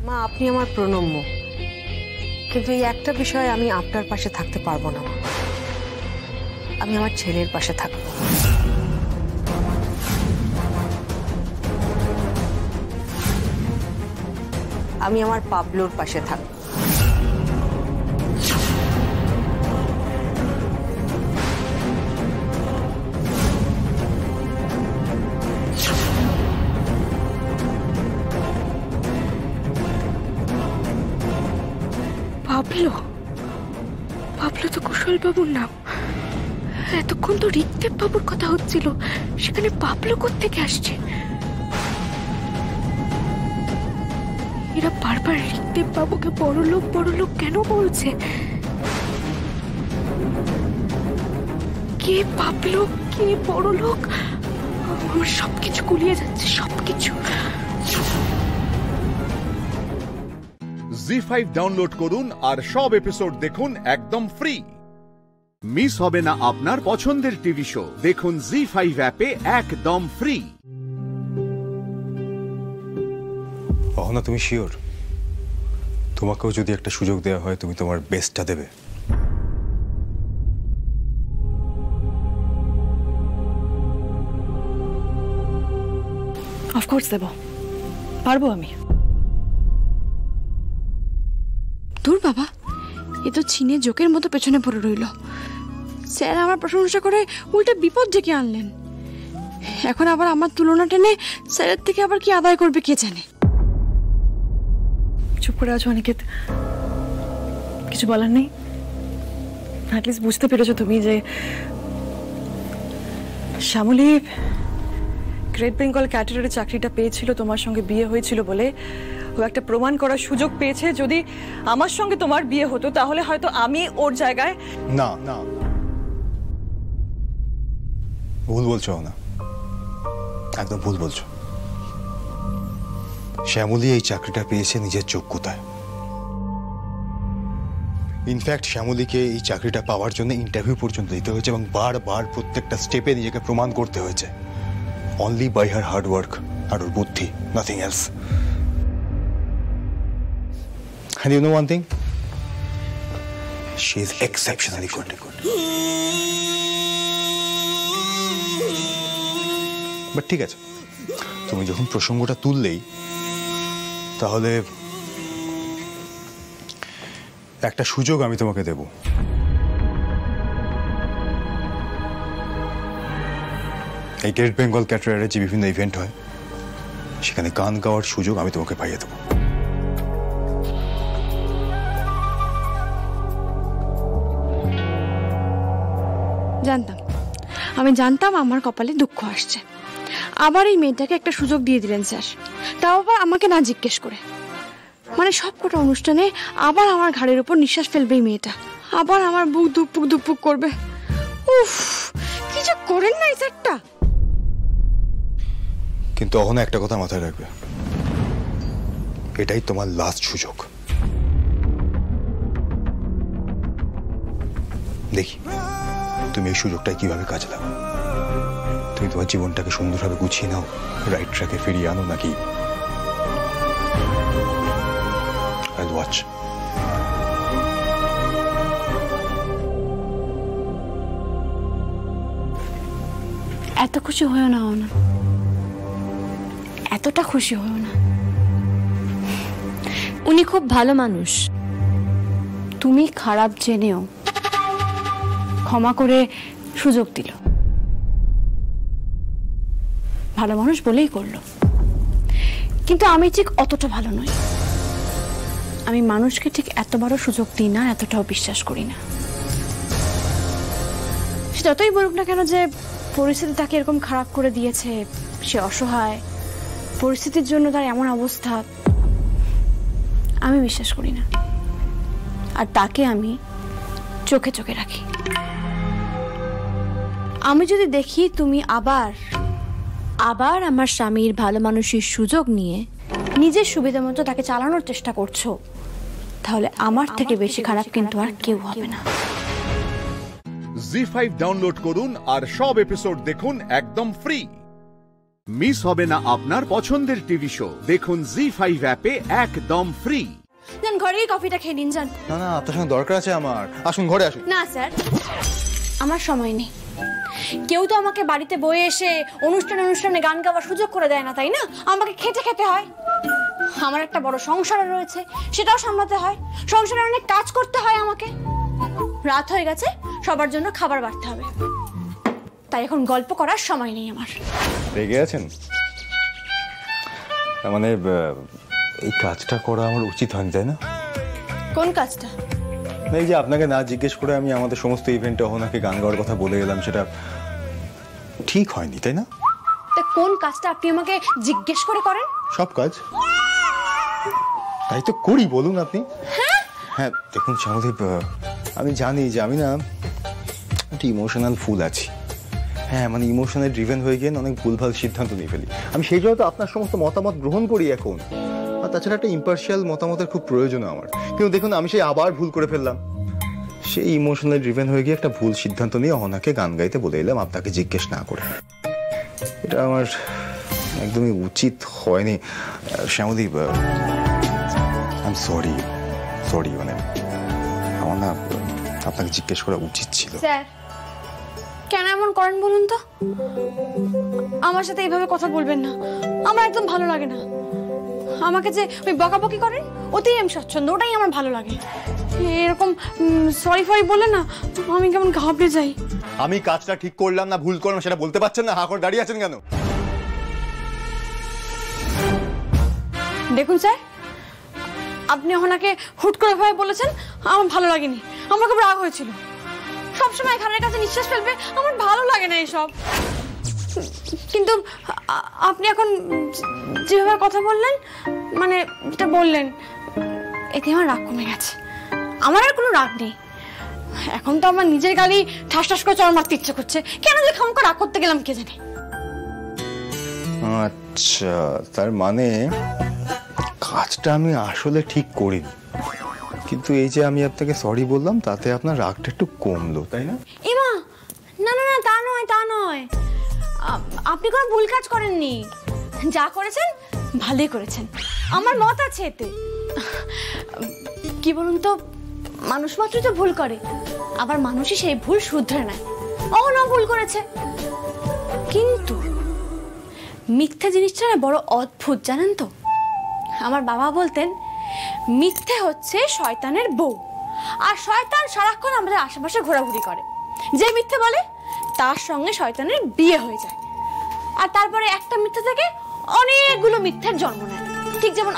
মা, আপনি আমার প্রণম্য, কিন্তু এই একটা বিষয়ে আমি আপনার পাশে থাকতে পারবো না। আমি আমার ছেলের পাশে থাকবো। আমি আমার পাবলোর পাশে থাকবো। পাবলো? পাবলো তো কুশল বাবুর নাম। এতক্ষণ তো ঋগদেব বাবুর কথা হচ্ছিল, সেখানে পাবলো কোত্থেকে আসছে? এরা বারবার ঋগদেব বাবুকে বড় লোক কেন বলছে? কে পাবলো, কে বড় লোক? আমার সবকিছু গুলিয়ে যাচ্ছে, সবকিছু। জি5 ডাউনলোড করুন আর সব এপিসোড দেখুন একদম ফ্রি। মিস হবে না আপনার পছন্দের টিভি শো, দেখুন জি5 অ্যাপে একদম ফ্রি। অহনা, তুমি শিওর তোমাকেও যদি একটা সুযোগ দেওয়া হয় তুমি তোমার বেস্টটা দেবে? অফকোর্স দেব, পারবো আমি। দূর বাবা, এ তো চীনে জোকের মতো পেছনে পড়ে রইল। স্যার আমার প্রশংসা করে উল্টে বিপদ ডেকে আনলেন। এখন আবার আমার তুলনা টেনে স্যারের থেকে আবার কি আদায় করবে কে জানে। চুপ করে আছো অনিকেত, কিছু বলার নেই? অ্যাটলিস্ট বুঝতে পেরেছো তুমি যে শ্যামলী গ্রেট বেঙ্গল ক্যাটারারের চাকরিটা পেয়েছিল তোমার সঙ্গে বিয়ে হয়েছিল বলে। ও একটা প্রমাণ করার সুযোগ পেয়েছে। যদি আমার সঙ্গে তোমার বিয়ে হতো তাহলে হয়তো আমি ওর জায়গায়। না না, ভুল বলছো না, একদম ভুল বলছো। শ্যামলী এই চাকরিটা পেয়েছে নিজের যোগ্যতায়। ইনফ্যাক্ট শ্যামলীকে এই চাকরিটা পাওয়ার জন্য ইন্টারভিউ পর্যন্ত দিতে হয়েছে এবং বারবার প্রত্যেকটা স্টেপে নিজেকে প্রমাণ করতে হয়েছে। Only by her hard work আর ওর বুদ্ধি, nothing else. And you know one thing? She is exceptionally good. But ঠিক আছে, তুমি যখন প্রসঙ্গটা তুললেই তাহলে একটা সুযোগ আমি তোমাকে দেব। এই গ্রেট বেঙ্গল ক্যাটারারে যে বিভিন্ন ইভেন্ট হয় সেখানে গান গাওয়ার সুযোগ আমি তোমাকে পাইয়ে দেবো। আমি জানতাম আমার কপালে দুঃখ আসছে। আবার এই মেয়েটাকে একটা সুযোগ দিয়ে দিলেন স্যার, তাও আবার আমাকে না জিজ্ঞেস করে। মানে সবকটা অনুষ্ঠানে আবার আমার ঘাড়ের উপর নিঃশ্বাস ফেলবে এই মেয়েটা, আবার আমার বুক দুপুক দুপুক করবে। উফ, কি যে করেন না এই স্যারটা। কিন্তু অহনা একটা কথা মাথায় রাখবে, এটাই তোমার লাস্ট সুযোগ। দেখি তুমি এই সুযোগটাই কিভাবে কাজে লাগাও। তুমি তোমার জীবনটাকে সুন্দরভাবে গুছিয়ে নাও, রাইট ট্র্যাকে ফিরিয়ে আনো, নাকি I'll watch. এত খুশি হয়েও না, এতটা খুশি হয়েও না। উনি খুব ভালো মানুষ। তুমি খারাপ জেনেও ক্ষমা করে সুযোগ দিল। ভালো মানুষ বলেই করলো, কিন্তু আমি ঠিক অতটা ভালো নই। আমি মানুষকে ঠিক এত বড় সুযোগ দিই না, এতটাও বিশ্বাস করি না। সে যতই বলুক না কেন যে পরিস্থিতি তাকে এরকম খারাপ করে দিয়েছে, সে অসহায়, পরিস্থিতির জন্য তার এমন অবস্থা, আমি বিশ্বাস করি না। আর তাকে আমি চোখে চোখে রাখি। আমি যদি দেখি তুমি আবার আমার স্বামীর ভালো মানুষের সুযোগ নিয়ে নিজের সুবিধা মতো তাকে চালানোর চেষ্টা করছো, তাহলে আমার থেকে বেশি খারাপ কিন্তু আর কেউ হবে না। জি5 ডাউনলোড করুন আর সব এপিসোড দেখুন একদম ফ্রি। মিস হবে না আপনার পছন্দের টিভি শো, দেখুন জি5 অ্যাপে একদম ফ্রি। যান ঘরেই কফিটা খেয়ে নিন যান। না না, আপনার সঙ্গে দরকার আছে আমার। আসুন ঘরে আসুন। না স্যার, আমার সময় নেই। কেউ তো আমাকে বাড়িতে বয়ে এসে অনুষ্ঠানে গান গাওয়ার সুযোগ করে দেয় না, তাই না? আমাকে খেতে খেতে হয়। আমার একটা বড় সংসার রয়েছে, সেটাও সামলাতে হয়। সংসারে অনেক কাজ করতে হয় আমাকে। রাত হয়ে গেছে, সবার জন্য খাবার বাড়তে হবে। তাই এখন গল্প করার সময় নেই আমার। রেগে আছেন? মানে এই কাজটা করা আমার উচিত হয়নি, তাই না? কোন কাজটা? এই যে আপনাকে না জিজ্ঞেস করে আমি আমাদের সমস্ত ইভেন্টে ওনাকে গান গাওয়ার কথা বলে গেলাম, সেটা ঠিক হয়নি, তাই না? তা কোন কাজটা আপনি আমাকে জিজ্ঞেস করে করেন? সব কাজ। তাই তো করি, বলুন আপনি। হ্যাঁ দেখুন শ্যামলী, আমি জানি যে আমি না একটু ইমোশনাল ফুল আছি। হ্যাঁ মানে ইমোশনাল ড্রিভেন হয়ে গিয়ে অনেক ভুলভাল সিদ্ধান্ত নিয়ে ফেলি। আমি সেই জন্য তো আপনার সমস্ত মতামত গ্রহণ করি এখন। আর তাছাড়া একটা ইম্পার্শিয়াল মতামতের খুব প্রয়োজন আমার। কিন্তু দেখুন আমি সেই আবার ভুল করে ফেললাম, সেই ইমোশনাল ড্রিভেন হয়ে গিয়ে একটা ভুল সিদ্ধান্ত নিয়ে অহনাকে গান গাইতে বলে এলাম আপনাকে জিজ্ঞেস না করে। এটা আমার একদমই উচিত হয়নি Shyamali. I am sorry, sorry, মানে আমার না আপনাকে জিজ্ঞেস করা উচিত ছিল। স্যার কেন এমন করেন বলুন তো? আমার সাথে এইভাবে কথা বলবেন না, আমার একদম ভালো লাগে না। আমাকে যে ওই বকাবকি করেন ওতেই আমি স্বচ্ছন্দ, ওটাই আমার ভালো লাগে। এরকম সরি ফরি বলে না আমি কেমন ঘাবড়ে যাই। আমি কাজটা ঠিক করলাম না ভুল করলাম সেটা বলতে পারছেন না, হা করে দাঁড়িয়ে আছেন কেন? দেখুন স্যার, আপনি ওনাকে হুট করে ভাবে বলেছেন, আমার ভালো লাগেনি, আমার খুব রাগ হয়েছিল। সবসময় ঘরের কাছে নিঃশ্বাস ফেলবে, আমার ভালো লাগে না এইসব। কিন্তু আপনি এখন যেভাবে কথা বললেন, মানে যেটা বললেন, এতে আমার রাগ কমে গেছে। আমার আর কোনো রাগ নেই। এখন তো আমার নিজের গালি ঠাস ঠাস করে চড় মারতে ইচ্ছে করছে। কেন যে খামকা রাগ করতে গেলাম কে জানে। আচ্ছা, তার মানে কাজটা আমি আসলে ঠিক করিনি, কিন্তু এই যে আমি আপনাকে সরি বললাম তাতে আপনার রাগটা একটু কমলো, তাই না? এমা না না না, তা নয়, তা নয়। আপনি কোনো ভুল কাজ করেননি, যা করেছেন ভালোই করেছেন। আমার মত আছে এতে। কি বলুন তো, মানুষ মাত্রই তো ভুল করে, আবার মানুষই সেই ভুল শুধরে নেয়। অহনা ভুল করেছে, কিন্তু মিথ্যা জিনিসটা না বড় অদ্ভুত, জানেন তো? আমার বাবা বলতেন মিথ্যে হচ্ছে শয়তানের বউ, আর শয়তান সারাক্ষণ আমাদের আশেপাশে ঘোরাঘুরি করে। যে মিথ্যে বলে তার সঙ্গে শয়তানের বিয়ে হয়ে যায়, আর তারপরে একটা মিথ্যা থেকে অনেকগুলো মিথ্যার জন্ম নেয়। ঠিক যেমন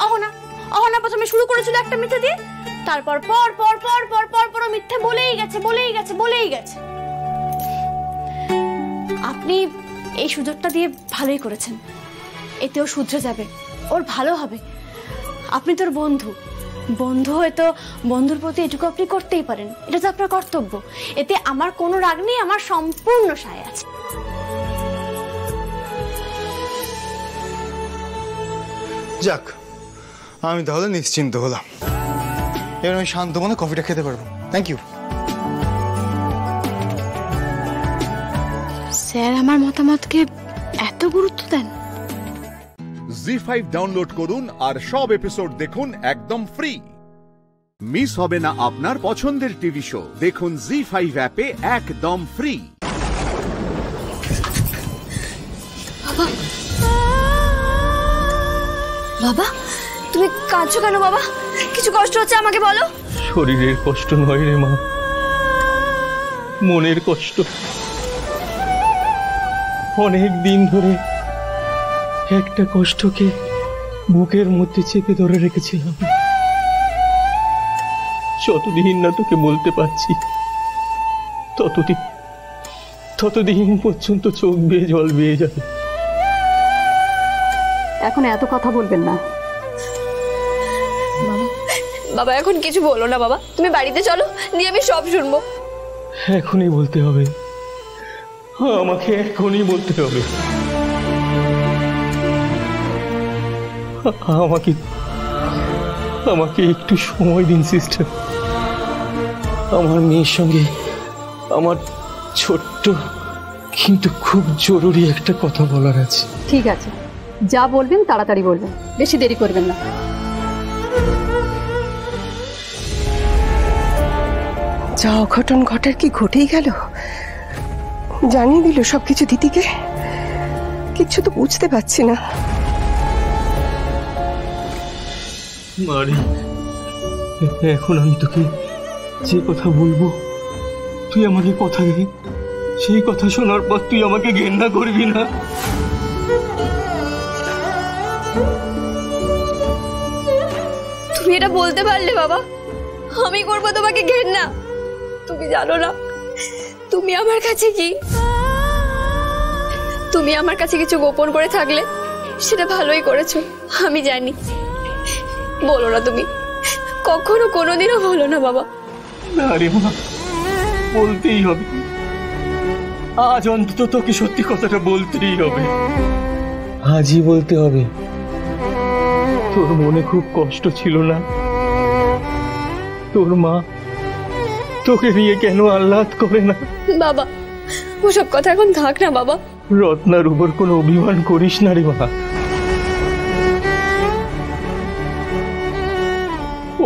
অহনা প্রথমে শুরু করেছিল একটা মিথ্যা দিয়ে, তারপর পর পর পর পর পর পর মিথ্যে বলেই গেছে। আপনি এই সুযোগটা দিয়ে ভালোই করেছেন, এতেও শুধরে যাবে, ওর ভালো হবে। আপনি তোর বন্ধু হয়তো বন্ধুর প্রতি এটুকু আপনি করতেই পারেন, এটা তো আপনার কর্তব্য। এতে আমার কোনো রাগ নেই, আমার সম্পূর্ণ সায় আছে। যাক, আমি তাহলে নিশ্চিন্ত হলাম। এবার আমি শান্ত মনে কফিটা খেতে পারবো। Thank you. স্যার আমার মতামতকে এত গুরুত্ব দেন? জি5 ডাউনলোড করুন আর সব এপিসোড দেখুন একদম ফ্রি। মিস হবে না আপনার পছন্দের টিভি শো, দেখুন জি5 অ্যাপে একদম ফ্রি। বাবা, তুমি কাঁদছো কেন বাবা? কিছু কষ্ট হচ্ছে আমাকে বলো। শরীরের কষ্ট নয় রে মা, মনের কষ্ট। অনেক দিন ধরে একটা কষ্টকে বুকের মধ্যে চেপে ধরে রেখেছিলাম। যতদিন না তোকে বলতে পারছি ততদিন পর্যন্ত চোখ বেয়ে জল বেয়ে যাবে। এখন এত কথা বলবেন না বাবা। এখন কিছু বলো না বাবা, তুমি বাড়িতে চলো, দিয়ে আমি সব শুনবো। এখনই বলতে হবে, আমাকে এখনই বলতে হবে। আমাকে একটু সময় দিন সিস্টার। আমার মেয়ের সঙ্গে আমার ছোট্ট কিন্তু খুব জরুরি একটা কথা বলার আছে। ঠিক আছে, যা বলবেন তাড়াতাড়ি বলবেন, বেশি দেরি করবেন না। যা অঘটন ঘটার কি ঘটেই গেল, জানিয়ে দিল সবকিছু দিদিকে। কিচ্ছু তো বুঝতে পারছি না। মারি, এখন আমি তোকে যে কথা বলবো তুই আমাকে কথা দে। সেই কথা শোনার পর তুই আমাকে ঘেন্না করবি না। তুমি এটা বলতে পারলে বাবা? আমি করবো তোমাকে ঘেন্না? তুমি জানো না তুমি আমার কাছে কি? তুমি আমার কাছে কিছু গোপন করে থাকলে সেটা ভালোই করেছো, আমি জানি। বলো না তুমি, কখনো কোনোদিনও বলো না বাবা। না রে মা, বলতেই হবে। আজ অন্তত তোকে সত্যি কথাটা বলতেই হবে, আজই বলতে হবে। তোর মনে খুব কষ্ট ছিল না? তোর মা তোকে নিয়ে কেন আহ্লাদ করে না? বাবা ওসব কথা এখন থাক না বাবা। রত্নার উপর কোনো অভিমান করিস না রে মা।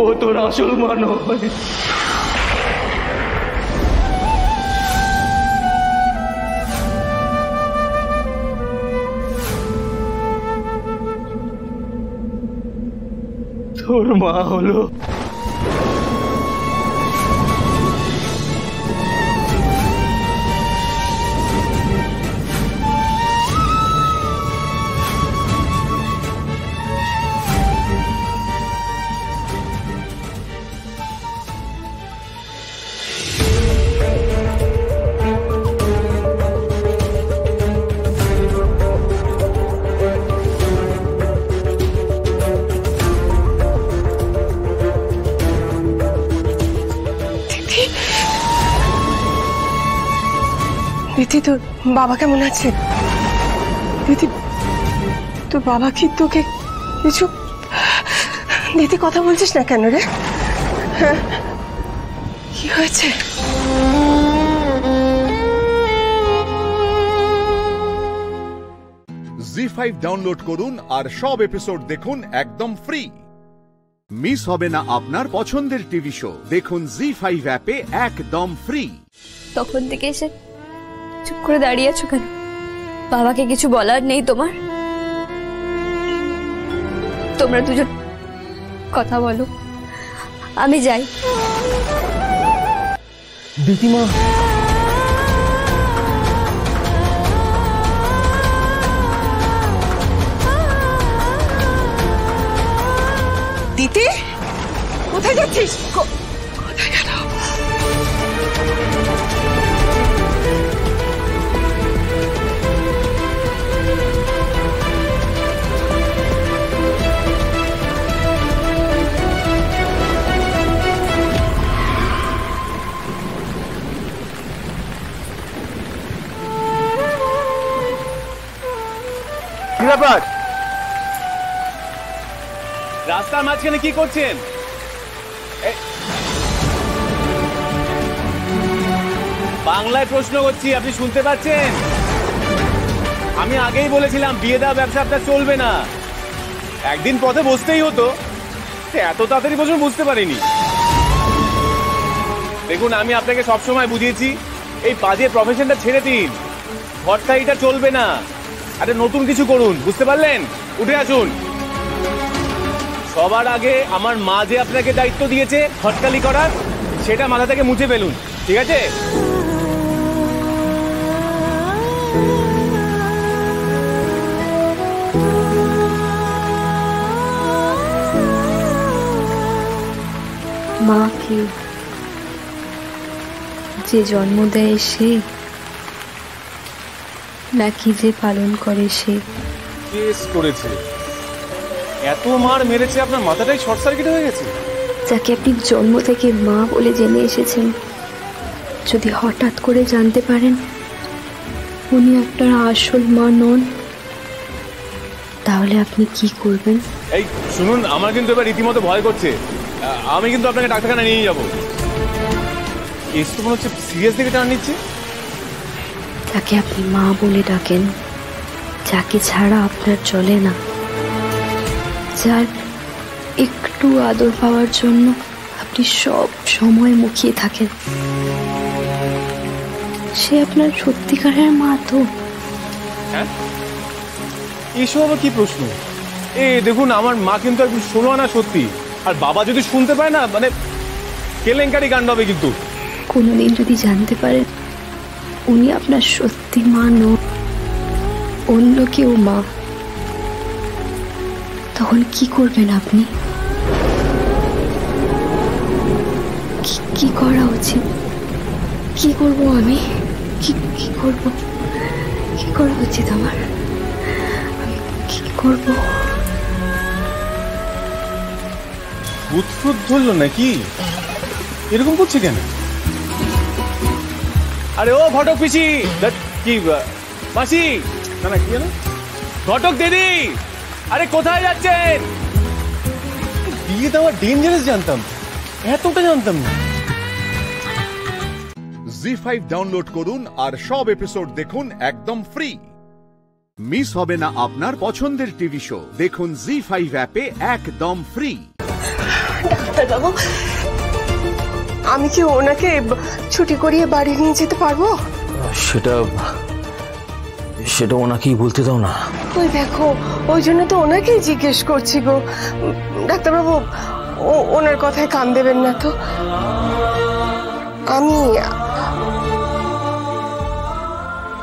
ও তোর আসল মা নয়। তোর মা হলো দিদি। তোর বাবা কেমন আছে দিদি? তোর বাবা কি তোকে কিছু দিদি কথা বলছিস না কেন রে? হ্যাঁ কি হয়েছে? জি5 ডাউনলোড করুন আর সব এপিসোড দেখুন একদম ফ্রি। মিস হবে না আপনার পছন্দের টিভি শো। দেখুন জি5 অ্যাপে একদম ফ্রি। তখন থেকে এসে চুপ করে দাঁড়িয়ে আছো কেন? বাবাকে কিছু বলার নেই তোমার? তোমরা দুজন কথা বলো, আমি যাই। দিদিমা দিদি কোথায় যাচ্ছিস? কোথায় গেল? কি ব্যাপার? রাস্তার মাঝখানে কি করছেন? বাংলায় প্রশ্ন করছি, আপনি শুনতে পাচ্ছেন? আমি আগেই বলেছিলাম বিয়ে দেওয়া ব্যবসা আপনার চলবে না। একদিন পথে বসতেই হতো, এত তাড়াতাড়ি পর্যন্ত বুঝতে পারিনি। দেখুন আমি আপনাকে সবসময় বুঝিয়েছি এই বাজে প্রফেশনটা ছেড়ে দিন, ঘরটা এটা চলবে না। আরে নতুন কিছু করুন, বুঝতে পারলেন? উঠে আসুন। সবার আগে আমার মা যে আপনাকে দায়িত্ব দিয়েছে হটকালি করার, সেটা মাথা থেকে মুছে ফেলুন, ঠিক আছে? মা কি যে জন্ম দেয় সে, নাকি যে পালন করে সে? কেস করেছে, এত মার মেরেছে আপনার মাথাটাই শর্ট সার্কিট হয়ে গেছে। যাকে আপনি জন্ম থেকে মা বলে জেনে এসেছেন, যদি হঠাৎ করে জানতে পারেন উনি আপনার আসল মা নন, তাহলে আপনি কি করবেন? এই শুনুন, আমার কিন্তু এবার রীতিমতো ভয় করছে। আমি কিন্তু আপনাকে ডাক্তারখানা নিয়ে যাবো। কেস তো মনে হচ্ছে সিরিয়াস দিকে টার্ন নিচ্ছে। তাকে আপনি মা বলে ডাকেন, যাকে ছাড়া আপনার চলে না, যার একটু আদর পাওয়ার জন্য আপনি সব সময় মুখিয়ে থাকেন, সে আপনার সত্যিকারের মা তো? হ্যাঁ, এসব আবার কি প্রশ্ন? দেখুন আমার মা কিন্তু একদম 16 আনা সত্যি, আর বাবা যদি শুনতে পায় না মানে কেলেঙ্কারি কাণ্ড হবে। কিন্তু কোনোদিন যদি জানতে পারেন উনি আপনার সত্যি মা নন, অন্য কেউ মা, তখন কি করবেন আপনি? কি করা উচিত? কি করব আমি? কি করব? কি করা উচিত আমার? আমি কি করব? ভূত ধরলো নাকি? এরকম করছে কেন? আরে ও ঘটক পিসি, কি মাসি, না না কি জানো, ঘটক দিদি, আরে কোথায় যাচ্ছেন? বিয়ে দেওয়া ডেঞ্জারাস জানতাম, এতটা জানতাম না। জি5 ডাউনলোড করুন আর সব এপিসোড দেখুন একদম ফ্রি। মিস হবে না আপনার পছন্দের টিভি শো, দেখুন জি5 অ্যাপে একদম ফ্রি। ডাক্তারবাবু, আমি কি ওনাকে ছুটি করিয়ে বাড়ি নিয়ে যেতে পারবো? সেটা ওনাকেই বলতে দাও না। ওই দেখো, ওই জন্য তো ওনাকেই জিজ্ঞেস করছি গো। ডাক্তারবাবু, ওনার কথায় কান দেবেন না তো।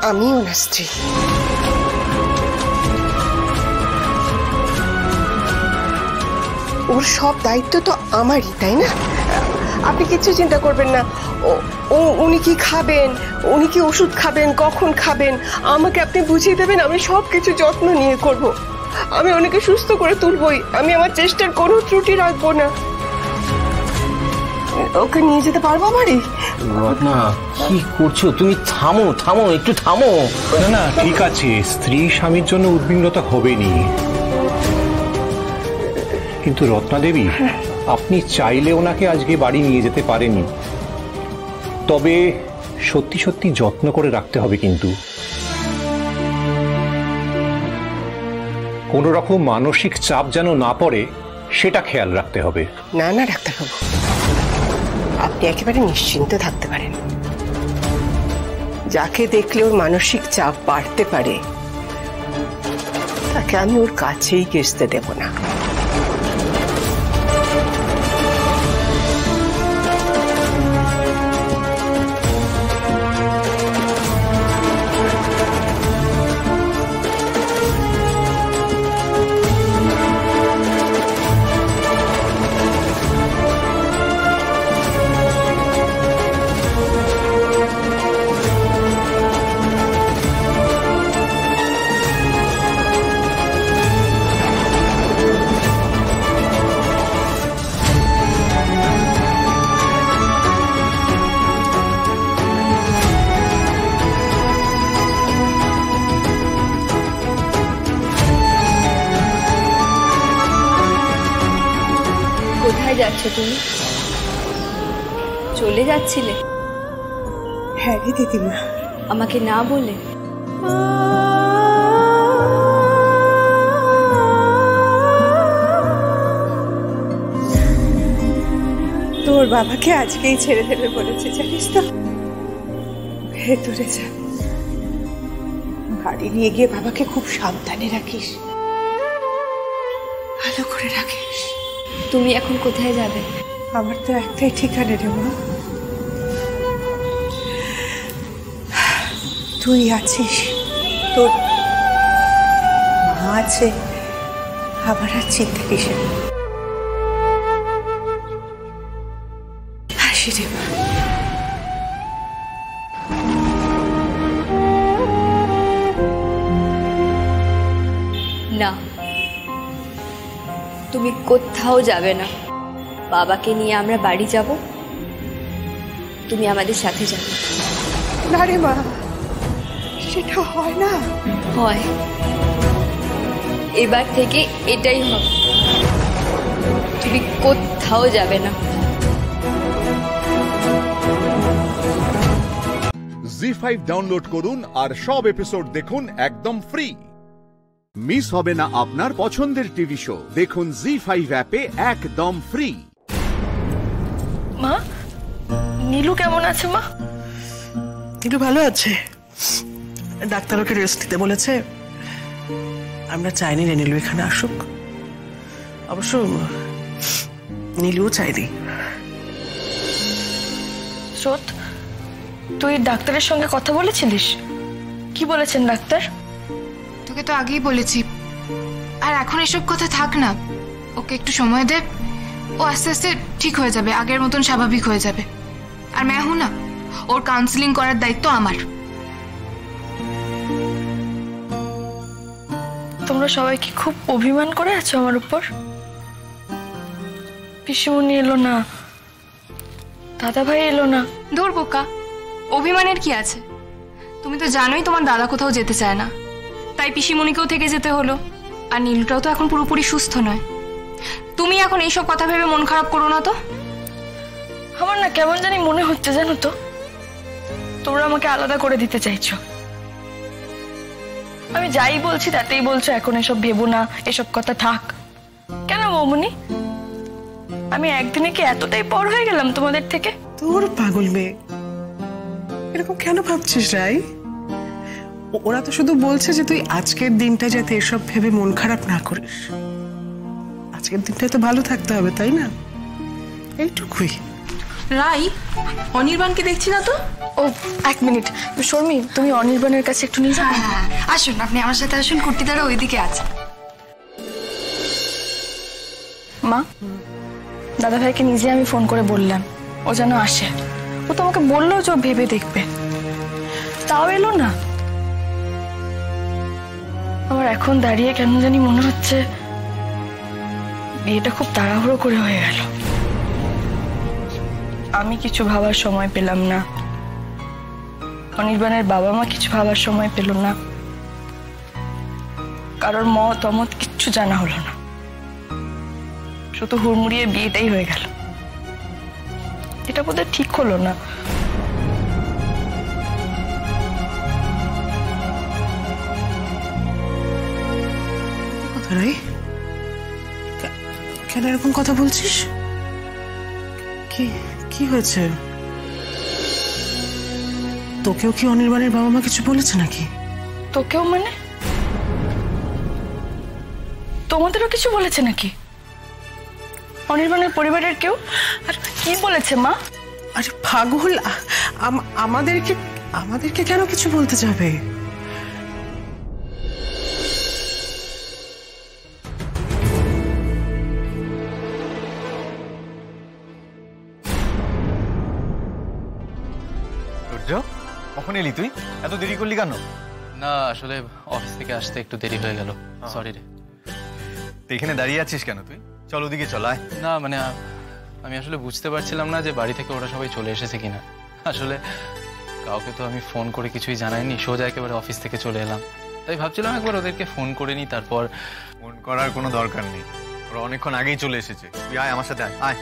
আমি ওনার স্ত্রী। ওর সব দায়িত্ব তো আমারই, তাই না? আপনি কিছু চিন্তা করবেন না। উনি কি খাবেন, উনি কি ওষুধ খাবেন, কখন খাবেন, আমাকে আপনি বুঝিয়ে দেবেন। আমি সব কিছু যত্ন নিয়ে করব। আমি ওনাকে সুস্থ করে তুলবই। আমি আমার চেষ্টার কোনো ত্রুটি রাখবো না। ওকে নিয়ে যেতে পারবো বাড়ি? রত্না, কি করছো তুমি? থামো থামো, একটু থামো। না না, ঠিক আছে, স্ত্রী স্বামীর জন্য উদ্বিগ্নতা হবেনি, কিন্তু রত্না দেবী, আপনি চাইলে ওনাকে আজকে বাড়ি নিয়ে যেতে পারেনি, তবে সত্যি সত্যি যত্ন করে রাখতে হবে। কিন্তু কোনো রকম মানসিক চাপ যেন না পড়ে, সেটা খেয়াল রাখতে হবে। না না ডাক্তারবাবু, আপনি একেবারে নিশ্চিন্তে থাকতে পারেন। যাকে দেখলে ওর মানসিক চাপ বাড়তে পারে, তাকে আমি ওর কাছেই ঘেঁষতে দেব না। কোথায় যাচ্ছ তুমি? চলে যাচ্ছিলে? হ্যাঁ রে দিদিমা। আমাকে না বলে? তোর বাবাকে আজকেই ছেড়ে দেবে বলেছে, জানিস তো? ভেতরে যা, বাড়ি নিয়ে গিয়ে বাবাকে খুব সাবধানে রাখিস, ভালো করে রাখিস। তুমি এখন কোথায় যাবে? আমার তো একটাই ঠিকানা রে মা, তুই আছিস, তোর মা আছে, আবার আর চিন্তা কিসের। হাসি রে মা। না, তুমি কোথাও যাবে না। বাবাকে নিয়ে আমরা বাড়ি যাব, তুমি আমাদের সাথে যাবে। না রে মা, সেটা হয় না। হয়, এবার থেকে এটাই হবে। তুমি কোথাও যাবে না। জি5 ডাউনলোড করুন আর সব এপিসোড দেখুন একদম ফ্রি। মিস হবে না আপনার পছন্দের টিভি শো, দেখুন জি5 অ্যাপে একদম ফ্রি। মা, নীলু কেমন আছে মা? নীলু ভালো আছে, ডাক্তার ওকে রেস্ট দিতে বলেছে। আমরা চাইনি রে নীলু এখানে আসুক, অবশ্য নীলুও চাইনি। স্রোত, তুই ডাক্তারের সঙ্গে কথা বলেছিলিস? কি বলেছেন ডাক্তার? তোকে তো আগেই বলেছি, আর এখন এসব কথা থাক না, ওকে একটু সময় দে, ও আস্তে আস্তে ঠিক হয়ে যাবে, আগের মতন স্বাভাবিক হয়ে যাবে। আর মেহু না, ওর কাউন্সিলিং করার দায়িত্ব আমার। তোমরা সবাই কি খুব অভিমান করে আছো আমার উপর? পিসিমণি এলো না, দাদা ভাই এলো না। দূর বোকা, অভিমানের কি আছে? তুমি তো জানোই তোমার দাদা কোথাও যেতে চায় না, তাই পিসিমণিকেও থেকে যেতে হলো। আর নীলুটাও তো এখন পুরোপুরি সুস্থ নয়, তুমি এখন এইসব কথা ভেবে মন খারাপ করো না তো। আমার না কেমন জানি মনে হচ্ছে জানো তো, তোমরা আমাকে আলাদা করে দিতে চাইছো। আমি যাই বলছি তাতেই বলছো এখন এসব ভেবো না, এসব কথা থাক। কেন বৌমনি, আমি একদিনে কি এতটাই পর হয়ে গেলাম তোমাদের থেকে? তোর পাগল মেয়ে, এরকম কেন ভাবছিস রাই? ওরা তো শুধু বলছে যে তুই আজকের দিনটা যাতে এসব ভেবে মন খারাপ না করিস। আজকের দিনটাই তো ভালো থাকতে হবে, তাই না? এইটুকুই। রাই, অনির্বাণকে দেখছি না তো। ও এক মিনিট, শর্মি তুমি অনির্বাণের কাছে একটু নিয়ে যাও। আসুন, আপনি আমার সাথে আসুন, কুর্তিদারা ওইদিকে আছে। মা, দাদা ভাইকে নিজে আমি ফোন করে বললাম ও যেন আসে। ও তো আমাকে বললো যে ও ভেবে দেখবে, তাও এলো না। আমার এখন দাঁড়িয়ে কেন জানি মনে হচ্ছে বিয়েটা খুব তাড়াহুড়ো করে হয়ে গেল। আমি কিছু ভাবার সময় পেলাম না, অনির্বাণের বাবা মা কিছু ভাবার সময় পেল না, কারোর মত অমত কিচ্ছু জানা হলো না। শুধু হুড়মুড়িয়ে বিয়েটাই হয়ে গেল। এটা বোধহয় ঠিক হলো না। কেন এরকম কথা বলছিস? কি হয়েছে? তোকেও কি অনির্বাণের বাবা মা কিছু বলেছে নাকি? তোকেও মানে? তোমাদেরও কিছু বলেছে নাকি? অনির্বাণের পরিবারের কেউ? আর কি বলেছে মা? আরে পাগল, আমাদেরকে কেন কিছু বলতে যাবে? কখন এলি তুই? এত দেরি করলি কেন? না আসলে অফিস থেকে আসতে একটু দেরি হয়ে গেল, সরি রে। এখানে দাঁড়িয়ে আছিস কেন তুই? চল ওদিকে চল, আয়। না মানে আমি আসলে বুঝতে পারছিলাম না যে বাড়ি থেকে ওরা সবাই চলে এসেছে কিনা। আসলে কাউকে তো আমি ফোন করে কিছুই জানাইনি, সোজা একেবারে অফিস থেকে চলে এলাম। তাই ভাবছিলাম একবার ওদেরকে ফোন করে নিই, তারপর। ফোন করার কোনো দরকার নেই, ওরা অনেকক্ষণ আগেই চলে এসেছে। তুই আয় আমার সাথে, আয়।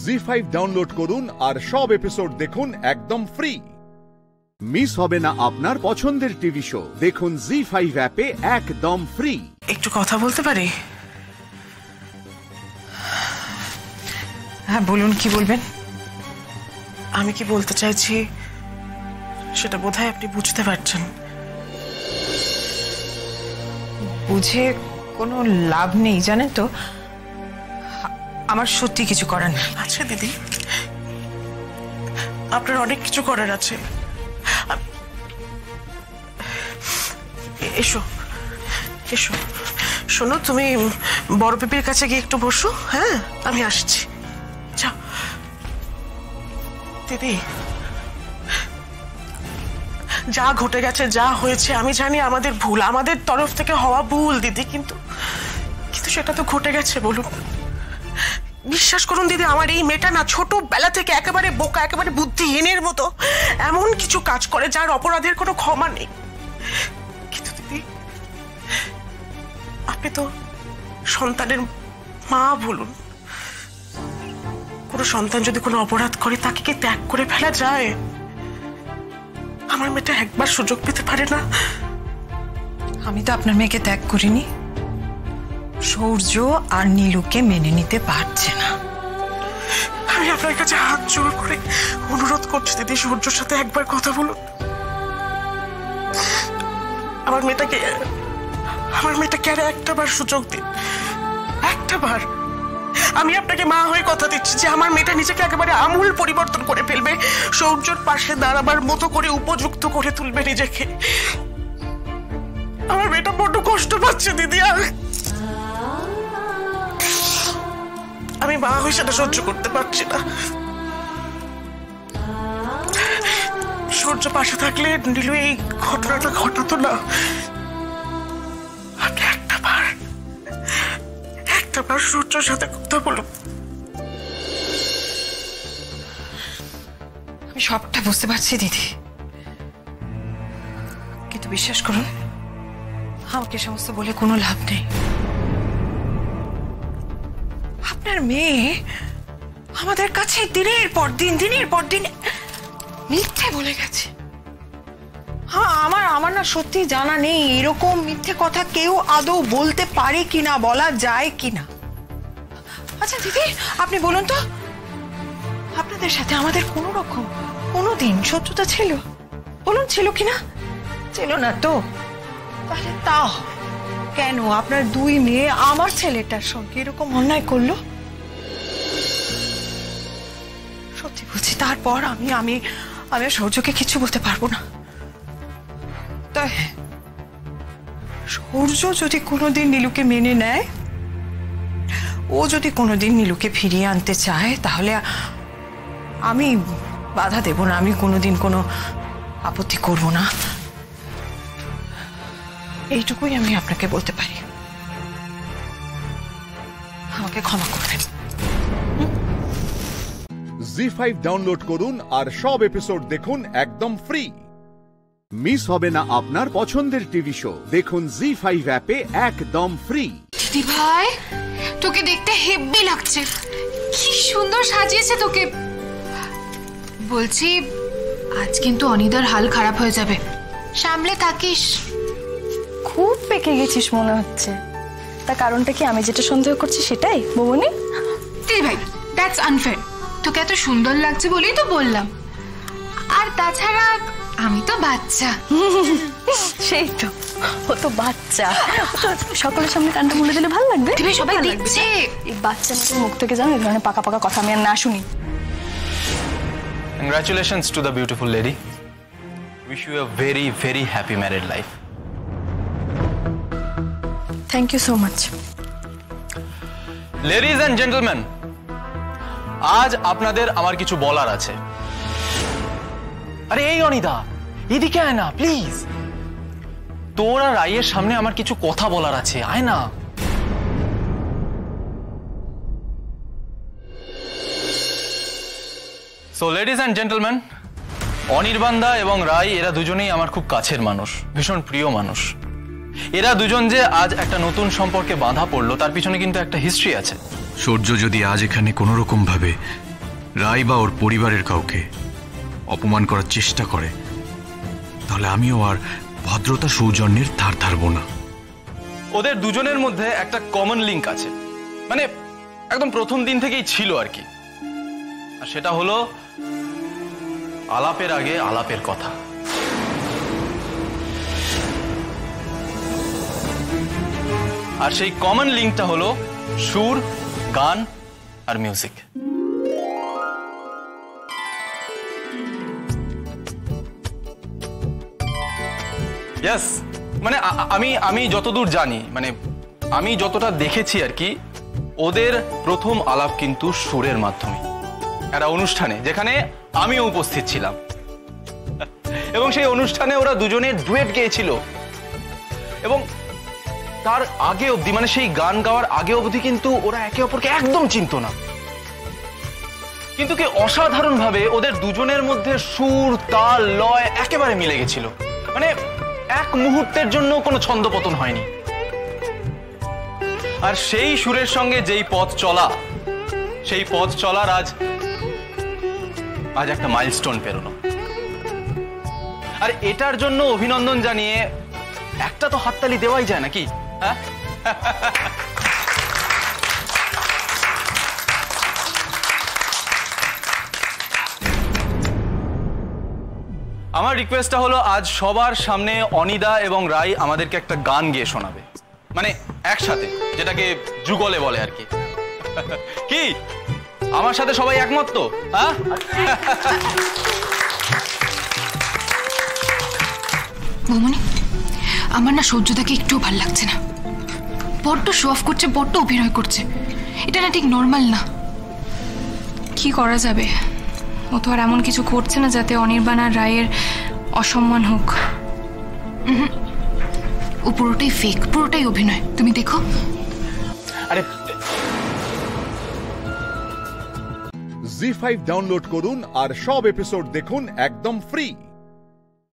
জি5 ডাউনলোড করুন আর সব এপিসোড দেখুন একদম ফ্রি। মিস হবে না আপনার পছন্দের টিভি শো, দেখুন জি5 অ্যাপে একদম ফ্রি। একটু কথা বলতে পারি? হ্যাঁ বলুন, কি বলবেন? আমি কি বলতে চাইছি সেটা বোধহয় আপনি বুঝতে পারছেন। বুঝে কোনো লাভ নেই জানেন তো, আমার সত্যি কিছু করার নেই। আচ্ছা দিদি, আপনার অনেক কিছু করার আছে। এসো এসো, শোনো, তুমি বড় পেপির কাছে গিয়ে একটু বসো। হ্যাঁ আমি আসছি, যাও। দিদি, যা ঘটে গেছে, যা হয়েছে, আমি জানি আমাদের ভুল, আমাদের তরফ থেকে হওয়া ভুল দিদি, কিন্তু সেটা তো ঘটে গেছে। বলুন, বিশ্বাস করুন দিদি, আমার এই মেয়েটা না ছোটবেলা থেকে একেবারে বোকা, একেবারে বুদ্ধিহীনের মতো এমন কিছু কাজ করে যার অপরাধের কোনো ক্ষমা নেই। কিন্তু দিদি, আপনি তো সন্তানের মা। বলুন, কোনো সন্তান যদি কোনো অপরাধ করে তাকে কি ত্যাগ করে ফেলা যায়? আমার মেয়েটা একবার সুযোগ পেতে পারে না? আমি তো আপনার মেয়েকে ত্যাগ করিনি, সূর্য আর নীলুকে মেনে নিতে পারছে না। আমি আপনার কাছে হাত জোর করে অনুরোধ করছি দিদি, সূর্যর সাথে একবার কথা বলুন। আমার মেয়েটাকে আর একটাবার সুযোগ দিন, একটাবার। আমি আপনাকে মা হয়ে কথা দিচ্ছি যে আমার মেয়েটা নিজেকে একেবারে আমূল পরিবর্তন করে ফেলবে, সূর্যর পাশে দাঁড়াবার মতো করে উপযুক্ত করে তুলবে নিজেকে। আমার মেয়েটা বড্ড কষ্ট পাচ্ছে দিদি, আমি মা হয়ে সেটা সহ্য করতে পারছি না। সূর্য পাশে থাকলে নীলু এই ঘটনাটা ঘটাতো না। আপনি একটাবার সূর্যর সাথে কথা বলুন। আমি সবটা বুঝতে পারছি দিদি, কিন্তু বিশ্বাস করুন আমাকে সমস্ত বলে কোনো লাভ নেই। আপনার মেয়ে আমাদের কাছে দিনের পর দিন মিথ্যে বলে গেছে। হ্যাঁ, আমার না সত্যি জানা নেই এরকম মিথ্যে কথা কেউ আদৌ বলতে পারে কিনা, বলা যায় কিনা। আচ্ছা দিদি, আপনি বলুন তো, আপনাদের সাথে আমাদের কোনো রকম কোনোদিন শত্রুতা ছিল? বলুন, ছিল কিনা? ছিল না তো? তাহলে তাও কেন আপনার দুই মেয়ে আমার ছেলেটার সঙ্গে এরকম অন্যায় করলো? সত্যি বলছি, তারপর আমি আমি আমি সৌর্যকে কিছু বলতে পারবো না। তাই সৌর্য যদি কোনোদিন নীলুকে মেনে নেয়, ও যদি কোনোদিন নীলুকে ফিরিয়ে আনতে চায়, তাহলে আমি বাধা দেব না, আমি কোনোদিন কোনো আপত্তি করব না। এইটুকুই আমি আপনাকে বলতে পারি। আমাকে ক্ষমা করবেন। জি5 ডাউনলোড করুন আর সব এপিসোড দেখুন একদম ফ্রি। মিস হবে না আপনার পছন্দের টিভি শো। দেখুন জি5 অ্যাপে একদম ফ্রি। দিদি ভাই, তোকে দেখতে হেব্বি লাগছে, কি সুন্দর সাজিয়েছে তোকে। বলছি, আজ কিন্তু অনিদার হাল খারাপ হয়ে যাবে, সামলে থাকিস। খুব পেকে গেছিস মনে হচ্ছে। তা কারণটা কি আমি যেটা সন্দেহ করছি সেটাই বৌমনি? দিদি ভাই, দ্যাটস আনফেয়ার। তোকে এত সুন্দর লাগছে বলেই তো বললাম। আর তাছাড়া আমি তো বাচ্চা। সেই তো, ও তো বাচ্চা। সকলের সামনে কানটা মুলে দিলে ভালো লাগবে। সবাই দেখছে। এই বাচ্চা মেয়েদের মুখ থেকে জানো এই ধরনের পাকা পাকা কথা আমি আর না শুনি। Congratulations to the beautiful lady. Wish you a very, very happy married life. Thank you so much. Ladies and gentlemen, আজ আপনাদের আমার কিছু বলার আছে। আরে এই অনিদা, এদিকে আয় না প্লিজ। তোরা রায়ের সামনে আমার কিছু কথা বলার আছে, আয় না। সো লেডিজ অ্যান্ড জেন্টলম্যান, অনির্বাণদা এবং রায় এরা দুজনেই আমার খুব কাছের মানুষ, ভীষণ প্রিয় মানুষ। এরা দুজন যে আজ একটা নতুন সম্পর্কে বাঁধা পড়লো, তার পিছনে কিন্তু একটা হিস্ট্রি আছে। সূর্য যদি আজ এখানে কোনো রকম ভাবে রায় বা ওর পরিবারের কাউকে অপমান করার চেষ্টা করে, তাহলে আমিও আর ভদ্রতা সৌজন্যের ধার ধারবো না। ওদের দুজনের মধ্যে একটা কমন লিঙ্ক আছে, মানে একদম প্রথম দিন থেকেই ছিল আর কি। আর সেটা হলো আলাপের আগে আলাপের কথা। আর সেই কমন লিঙ্কটা হলো সুর, গান আর মিউজিক। ইয়েস, মানে আমি যতদূর জানি, মানে আমি যতটা দেখেছি আর কি, ওদের প্রথম আলাপ কিন্তু সুরের মাধ্যমে, একটা অনুষ্ঠানে যেখানে আমিও উপস্থিত ছিলাম। এবং সেই অনুষ্ঠানে ওরা দুজনে ডুয়েট গেয়েছিল। এবং তার আগে অবধি, মানে সেই গান গাওয়ার আগে অবধি কিন্তু ওরা একে অপরকে একদম চিনতো না। কিন্তু কি অসাধারণ ভাবে ওদের দুজনের মধ্যে সুর, তাল, লয় একেবারে মিলে গেছিল। মানে এক মুহূর্তের জন্য কোনো ছন্দপতন হয়নি। আর সেই সুরের সঙ্গে যেই পথ চলা, সেই পথ চলার আজ একটা মাইলস্টোন পেরোনো। আর এটার জন্য অভিনন্দন জানিয়ে একটা তো হাততালি দেওয়াই যায় নাকি? হ্যাঁ, আমার রিকোয়েস্টটা হলো আজ সবার সামনে অনিদা এবং রায় আমাদেরকে একটা গান গেয়ে শোনাবে, মানে একসাথে, যেটাকে যুগলে বলে আর কি। কি আমার সাথে সবাই একমত তো? হ্যাঁ, বৌমনি, আমার না সহ্যতাকে একটু ভাল লাগছে না। বড্ড শো অফ করছে, বড্ড অভিনয় করছে। এটা না ঠিক নর্মাল না। কি করা যাবে? ও তো আর এমন কিছু করছে না যাতে অনির্বাণ আর রায়ের অসম্মান হোক। ও পুরোটাই ফেক, পুরোটাই অভিনয়। তুমি দেখো। আরে জি5 ডাউনলোড করুন আর সব এপিসোড দেখুন একদম ফ্রি।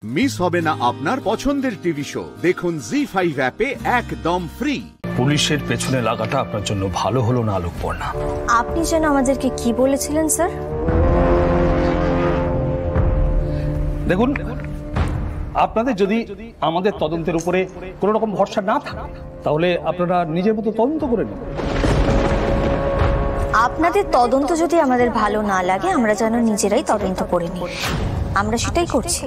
মিস হবে না আপনার পছন্দের টিভি শো। দেখুন জি5 অ্যাপে একদম ফ্রি। পুলিশের পেছনে লাগাটা আপনার জন্য ভালো হলো না আলোকপর্ণা? আপনি যেন আমাদেরকে কি বলেছিলেন স্যার? দেখুন, আপনাদের যদি আমাদের তদন্তের উপরে কোনো রকম ভরসা না থাকে তাহলে আপনারা নিজের মতো তদন্ত করে নেন। আপনাদের তদন্ত যদি আমাদের ভালো না লাগে আমরা যেন নিজেরাই তদন্ত করে নিই। আমরা সেটাই করছি।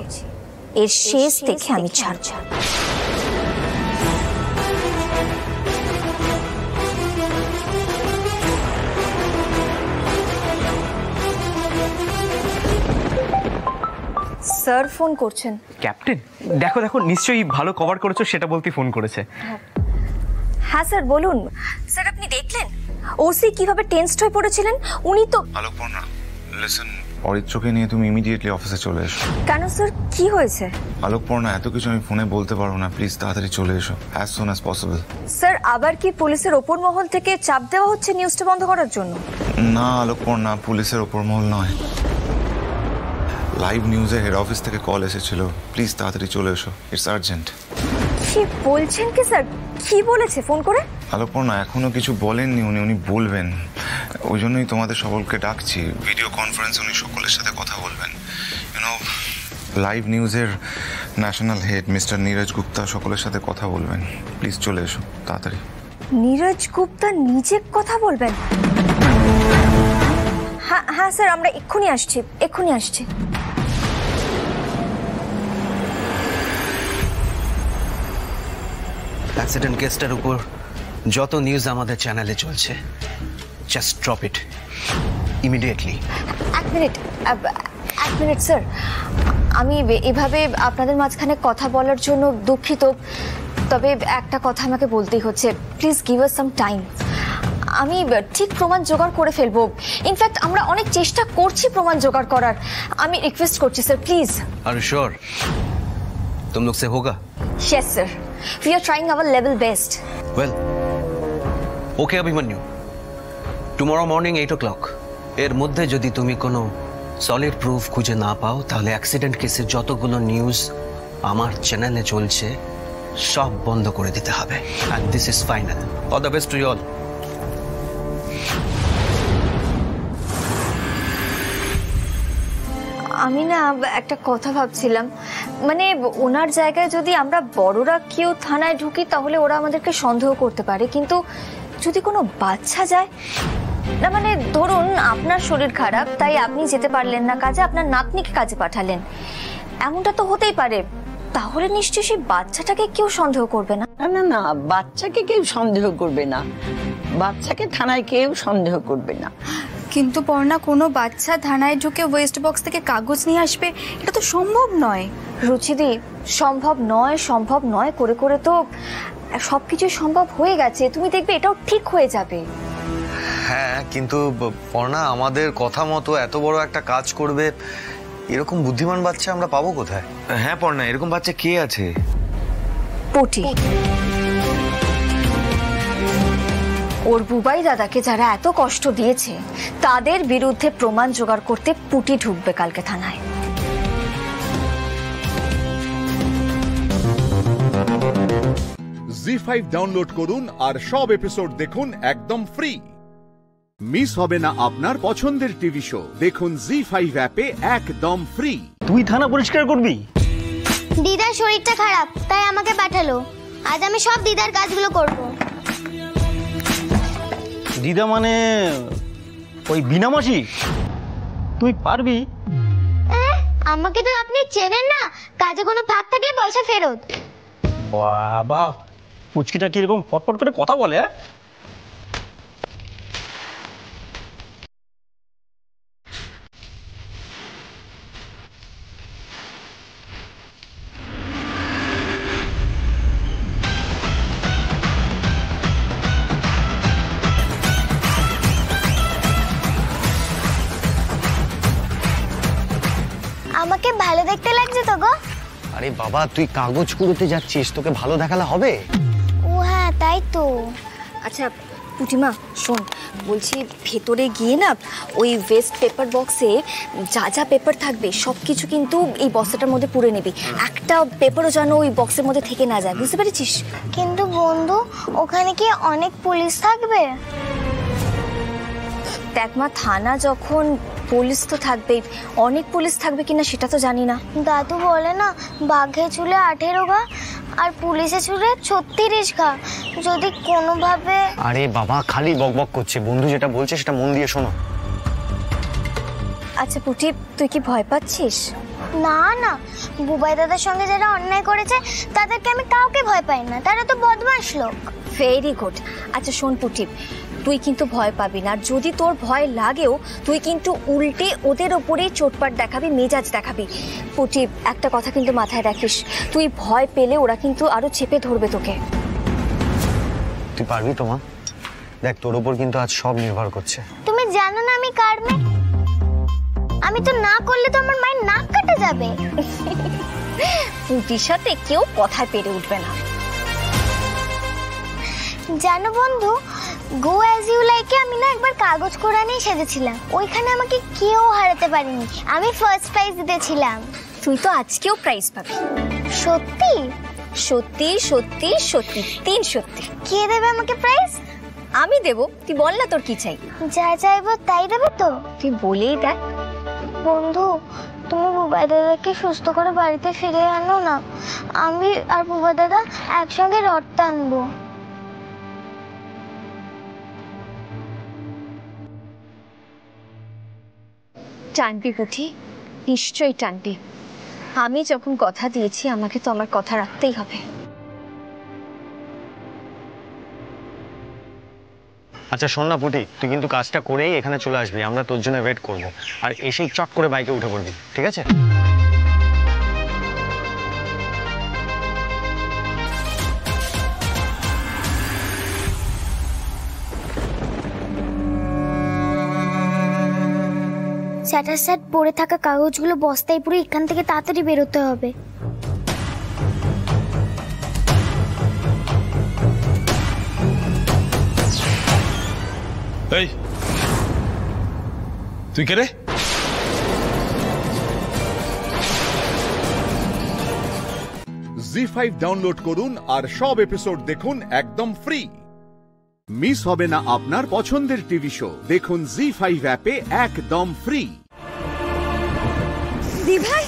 এর শেষ দেখে আমি ছাড়ব। স্যার ফোন করছেন। ক্যাপ্টেন, দেখো দেখো, নিশ্চয়ই ভালো কভার করেছো সেটা বলতে ফোন করেছে। হ্যাঁ স্যার বলুন। স্যার আপনি দেখলেন ওসি কিভাবে টেন্সড হয়ে পড়েছিলেন? উনি তো আলোকপর্ণা, লিসেন, অরিত্রকে নিয়ে তুমি ইমিডিয়েটলি অফিসে চলে এসো। কেন স্যার, কি হয়েছে? আলোকপর্ণা, এত কিছু আমি ফোনে বলতে পারবো না, প্লিজ তাড়াতাড়ি চলে এসো, as soon as possible. Sir আবার কি পুলিশের ওপর মহল থেকে চাপ দেওয়া হচ্ছে নিউজটা বন্ধ করার জন্য? না আলোকপর্ণা, পুলিশের ওপর মহল নয়, লাইভ নিউজে হেড অফিস থেকে কল এসেছিল, প্লিজ তাড়াতাড়ি চলে এসো, ইটস আর্জেন্ট। কি বলছেন কি স্যার? কি বলেছে ফোন করে? আলোকপর্ণা, এখনো কিছু বলেননি উনি বলবেন, ওই জন্যই তোমাদের সকলকে ডাকছি। ভিডিও কনফারেন্সে উনি সকলের সাথে কথা বলবেন। লাইভ নিউজের national head mister Neeraj Gupta সকলের সাথে কথা বলবেন, প্লিজ চলে এসো তাড়াতাড়ি। নীরজ গুপ্তা নিজে কথা বলবেন? হ্যাঁ হ্যাঁ স্যার, আমরা এক্ষুনি আসছি। অ্যাক্সিডেন্ট কেসটার উপর যত নিউজ আমাদের চ্যানেলে চলছে, জাস্ট ড্রপ ইট ইমিডিয়েটলি। এক মিনিট স্যার, আমি এভাবে আপনাদের মাঝখানে কথা বলার জন্য দুঃখিত, তবে একটা কথা আমাকে বলতেই হচ্ছে। Please give us some time. আমি ঠিক প্রমাণ জোগাড় করে ফেলবো। ইনফ্যাক্ট আমরা অনেক চেষ্টা করছি প্রমাণ জোগাড় করার। আমি রিকোয়েস্ট করছি sir, please. Are you sure तुम लोग से होगा? Yes sir, we are trying our level best. Well okay Abhimanyu, tomorrow morning 8 o'clock এর মধ্যে যদি তুমি কোনো সলিড প্রুফ খুঁজে না পাও তাহলে অ্যাক্সিডেন্ট কেসের যতগুলো নিউজ আমার চ্যানেলে চলছে সব বন্ধ করে দিতে হবে। And this is final. All the best to you all. আমি না একটা কথা ভাবছিলাম, মানে ওনার জায়গায় যদি আমরা বড়রা কেউ থানায় ঢুকি তাহলে ওরা আমাদেরকে সন্দেহ করতে পারে, কিন্তু যদি কোনো বাচ্চা যায় না, মানে ধরুন আপনার শরীর খারাপ তাই আপনি যেতে পারলেন না কাজে, আপনার নাতনিকে কাজে পাঠালেন, এমনটা তো হতেই পারে, তাহলে নিশ্চয়ই সেই বাচ্চাটাকে কেউ সন্দেহ করবে না। না না, বাচ্চাকে কেউ সন্দেহ করবে না, বাচ্চাকে থানায় কেউ সন্দেহ করবে না। কিন্তু পর্ণা, কোনো বাচ্চা থানায় ঢুকে ওয়েস্ট বক্স থেকে কাগজ নিয়ে আসবে, এটা তো সম্ভব নয়। রুচিদি, সম্ভব নয় করে করে তো সবকিছু সম্ভব হয়ে গেছে, তুমি দেখবে এটাও ঠিক হয়ে যাবে। হ্যাঁ, কিন্তু পর্ণা, আমাদের কথা মতো এত বড় একটা কাজ করবে এরকম বুদ্ধিমান বাচ্চা আমরা পাবো কোথায়? হ্যাঁ পর্ণা, এরকম বাচ্চা কে আছে? পুটি। ওর বুবাই দাদাকে যারা এত কষ্ট দিয়েছে তাদের বিরুদ্ধে প্রমাণ জোগাড় করতে পুটি ঢুকবে কালকে থানায়। জি5 ডাউনলোড করুন আর সব এপিসোড দেখুন একদম ফ্রি। মিস হবে না আপনার পছন্দের টিভি শো, দেখুন জি5 অ্যাপে একদম ফ্রি। তুই থানা পরিষ্কার করবি? দিদার শরীরটা খারাপ তাই আমাকে পাঠালো, আজ আমি সব দিদার কাজগুলো করব। দিদা মানে ওই বিনা মাসি? তুই পারবি? আমাকে তো আপনি চেনেন না, কাজে কোনো ফাঁক থাকলে পয়সা ফেরত। বাবা, পুচকিটা কিরকম ফটফট করে কথা বলে। আমাকে ভালো দেখতে লাগছে তো গো। আরে বাবা, তুই কাগজ কুড়োতে যাচ্ছিস, তোকে ভালো দেখালে হবে? ও হ্যাঁ, তাই তো। আচ্ছা পুটিমা শোন, বলছি ভেতরে গিয়ে না ওই ওয়েস্ট পেপার বক্সে যা যা পেপার থাকবে সব কিছু কিন্তু এই বস্তাটার মধ্যে পুরে নিবি, একটা পেপারও যেন ওই বক্সের মধ্যে থেকে না যায়, বুঝতে পেরেছিস? কিন্তু বন্ধু, ওখানে কি অনেক পুলিশ থাকবে? দেখ মা, থানা যখন পুলিশ তো থাকবেই, অনেক পুলিশ থাকবে কিনা সেটা তো জানি না। দাদু বলে না বাঘে চুলে 18 ঘা আর পুলিশে চুলে 36 ঘা। যদি কোনোভাবে... আরে বাবা, খালি বকবক করছে, বন্ধু যেটা বলছে সেটা মন দিয়ে শোনো। আচ্ছা পুটি, তুই কি ভয় পাচ্ছিস? না না, বুবাই দাদার সঙ্গে যারা অন্যায় করেছে তাদেরকে আমি কাউকে ভয় পাই না, তারা তো বদমাশ লোক। Very good. আচ্ছা শোন পুটি, তুই কিন্তু ভয় পাবি না, আর যদি তোর ভয় লাগেও তুই কিন্তু উল্টে ওদের ওপরেই চোটপাট দেখাবি, মেজাজ দেখাবি। পুটি, একটা কথা কিন্তু মাথায় রাখিস, তুই ভয় পেলে ওরা কিন্তু আরো চেপে ধরবে তোকে। তুই পারবি তো মা? দেখ, তোর উপর কিন্তু আজ সব নির্ভর করছে। তুমি জানো না আমি কার মেয়ে? আমি তো না করলে তো আমার মায়ের নাক কাটা যাবে। পুটির সাথে কেউ কথায় পেরে উঠবে না। জানো বন্ধু, গো অ্যাজ ইউ লাইকে আমি না একবার কাগজ কোড়া নিয়ে সেজেছিলাম, ওইখানে আমাকে কেউ হারাতে পারেনি, আমি ফার্স্ট প্রাইজ জিতেছিলাম। তুই তো আজকেও প্রাইজ পাবি। সত্যি? সত্যি সত্যি সত্যি, 3 সত্যি। কে দেবে আমাকে প্রাইজ? আমি দেব, তুই বল না তোর কি চাই। যা চাইবো তাই দেবে তো? তুই বলেই দেখ। বন্ধু, তুমি বুবাই দাদাকে সুস্থ করে বাড়িতে ফিরে আনো না, আমি আর বুবাই দাদা একসঙ্গে রথ টানবো। টানবি পুটি, নিশ্চয়ই টানবি। আমি যখন কথা দিয়েছি আমাকে তো আমার কথা রাখতেই হবে। আচ্ছা শোন না পুটি, তুই কিন্তু কাজটা করেই এখানে চলে আসবি, আমরা তোর জন্য ওয়েট করবো, আর এসেই চট করে বাইকে উঠে পড়বি, ঠিক আছে? স্যাটার স্যাট পড়ে থাকা কাগজগুলো বস্তায় পুরো এখান থেকে তাড়াতাড়ি বেরোতে হবে। এই তুই কে রে? জি5 ডাউনলোড করুন আর সব এপিসোড দেখুন একদম ফ্রি। মিস হবে না আপনার পছন্দের টিভি শো, দেখুন জি5 অ্যাপে একদম ফ্রি। দি ভাই,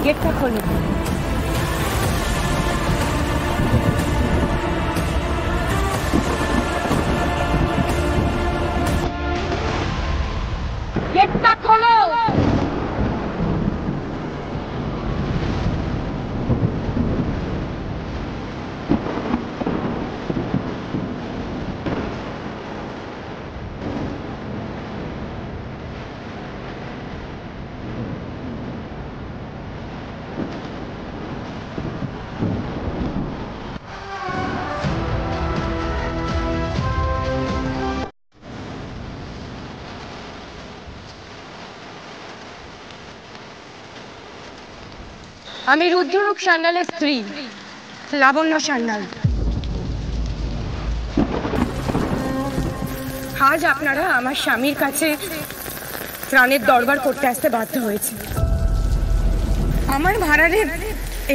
গেটটা খোলো। গেটটা খোলো। আমি রুদ্ররূপ সান্যালের স্ত্রী লাবণ্য সান্যাল। আজ আপনারা আমার স্বামীর কাছে প্রাণের দরবার করতে আসতে বাধ্য হয়েছে। আমার ভাড়ারের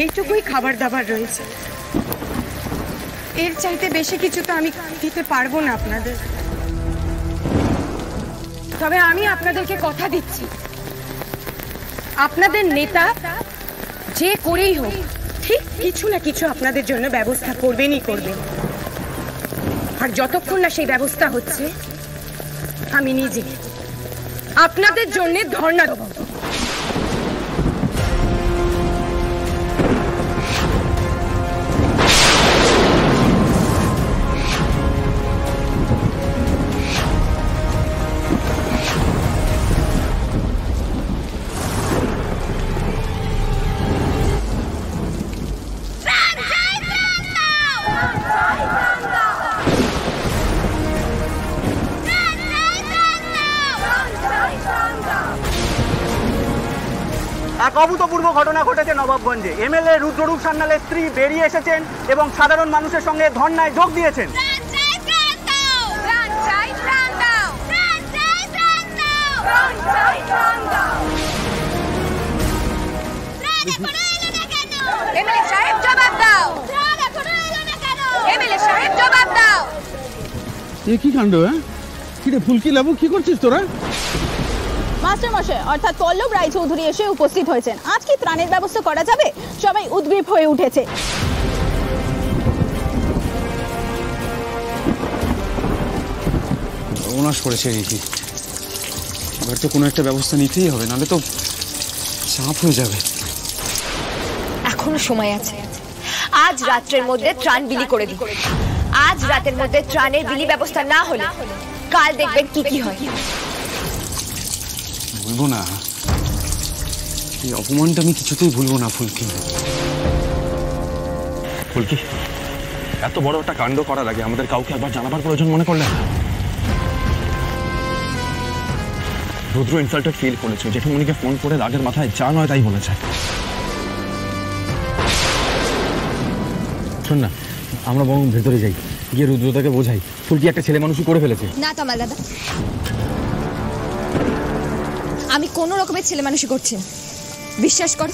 এইটুকুই খাবার দাবার রয়েছে, এর চাইতে বেশি কিছু তো আমি দিতে পারবো না আপনাদের। তবে আমি আপনাদেরকে কথা দিচ্ছি, আপনাদের নেতা যে করেই হোক ঠিক কিছু না কিছু আপনাদের জন্য ব্যবস্থা করবেনই করবেন। আর যতক্ষণ না সেই ব্যবস্থা হচ্ছে আমি নিজে আপনাদের জন্য ধর্ণা দেব। এক অভূতপূর্ব ঘটনা ঘটেছে নবাবগঞ্জে। এমএলএ রুদ্ররূপ সান্যালের স্ত্রী বেরিয়ে এসেছেন এবং সাধারণ মানুষের সঙ্গে ধর্নায় যোগ দিয়েছেন। এ কি কাণ্ড? হ্যাঁ কি রে ফুলকি লাবু, কি করছিস তোরা? মাস্টার মশাই অর্থাৎ পল্লব রায়চৌধুরী এসে উপস্থিত হয়েছেন। আজ কি ত্রাণের ব্যবস্থা করা যাবে? সবাই উদ্গ্রীব হয়ে উঠেছে। সর্বনাশ করেছে রিকি, এবার তো কোনো একটা ব্যবস্থা নিতেই হবে, নাহলে তো চাপ হয়ে যাবে। এখনো সময় আছে, আজ রাত্রের মধ্যে ত্রাণ বিলি করে দিন। আজ রাতের মধ্যে ত্রাণের বিলি ব্যবস্থা না হলে কাল দেখবেন কি কি হয়। ভুলবো না, এই অপমানটা আমি কিছুতেই ভুলবো না ফুলকি। ফুলকি, এত বড় একটা কাণ্ড করার আগে আমাদের কাউকে একবার জানাবার প্রয়োজন মনে করলেন? রুদ্র ইনসাল্টেড ফিল করেছে, জেঠুমনিকে ফোন করে রাগের মাথায় যা নয় তাই বলেছে। শোন না, আমরা বরং ভেতরে যাই, গিয়ে রুদ্রতাকে বোঝাই ফুলকি একটা ছেলে মানুষই করে ফেলেছে। না কামাল দাদা, আমি কোনো রকমের ছেলে মানুষই করছি না। বিশ্বাস কর,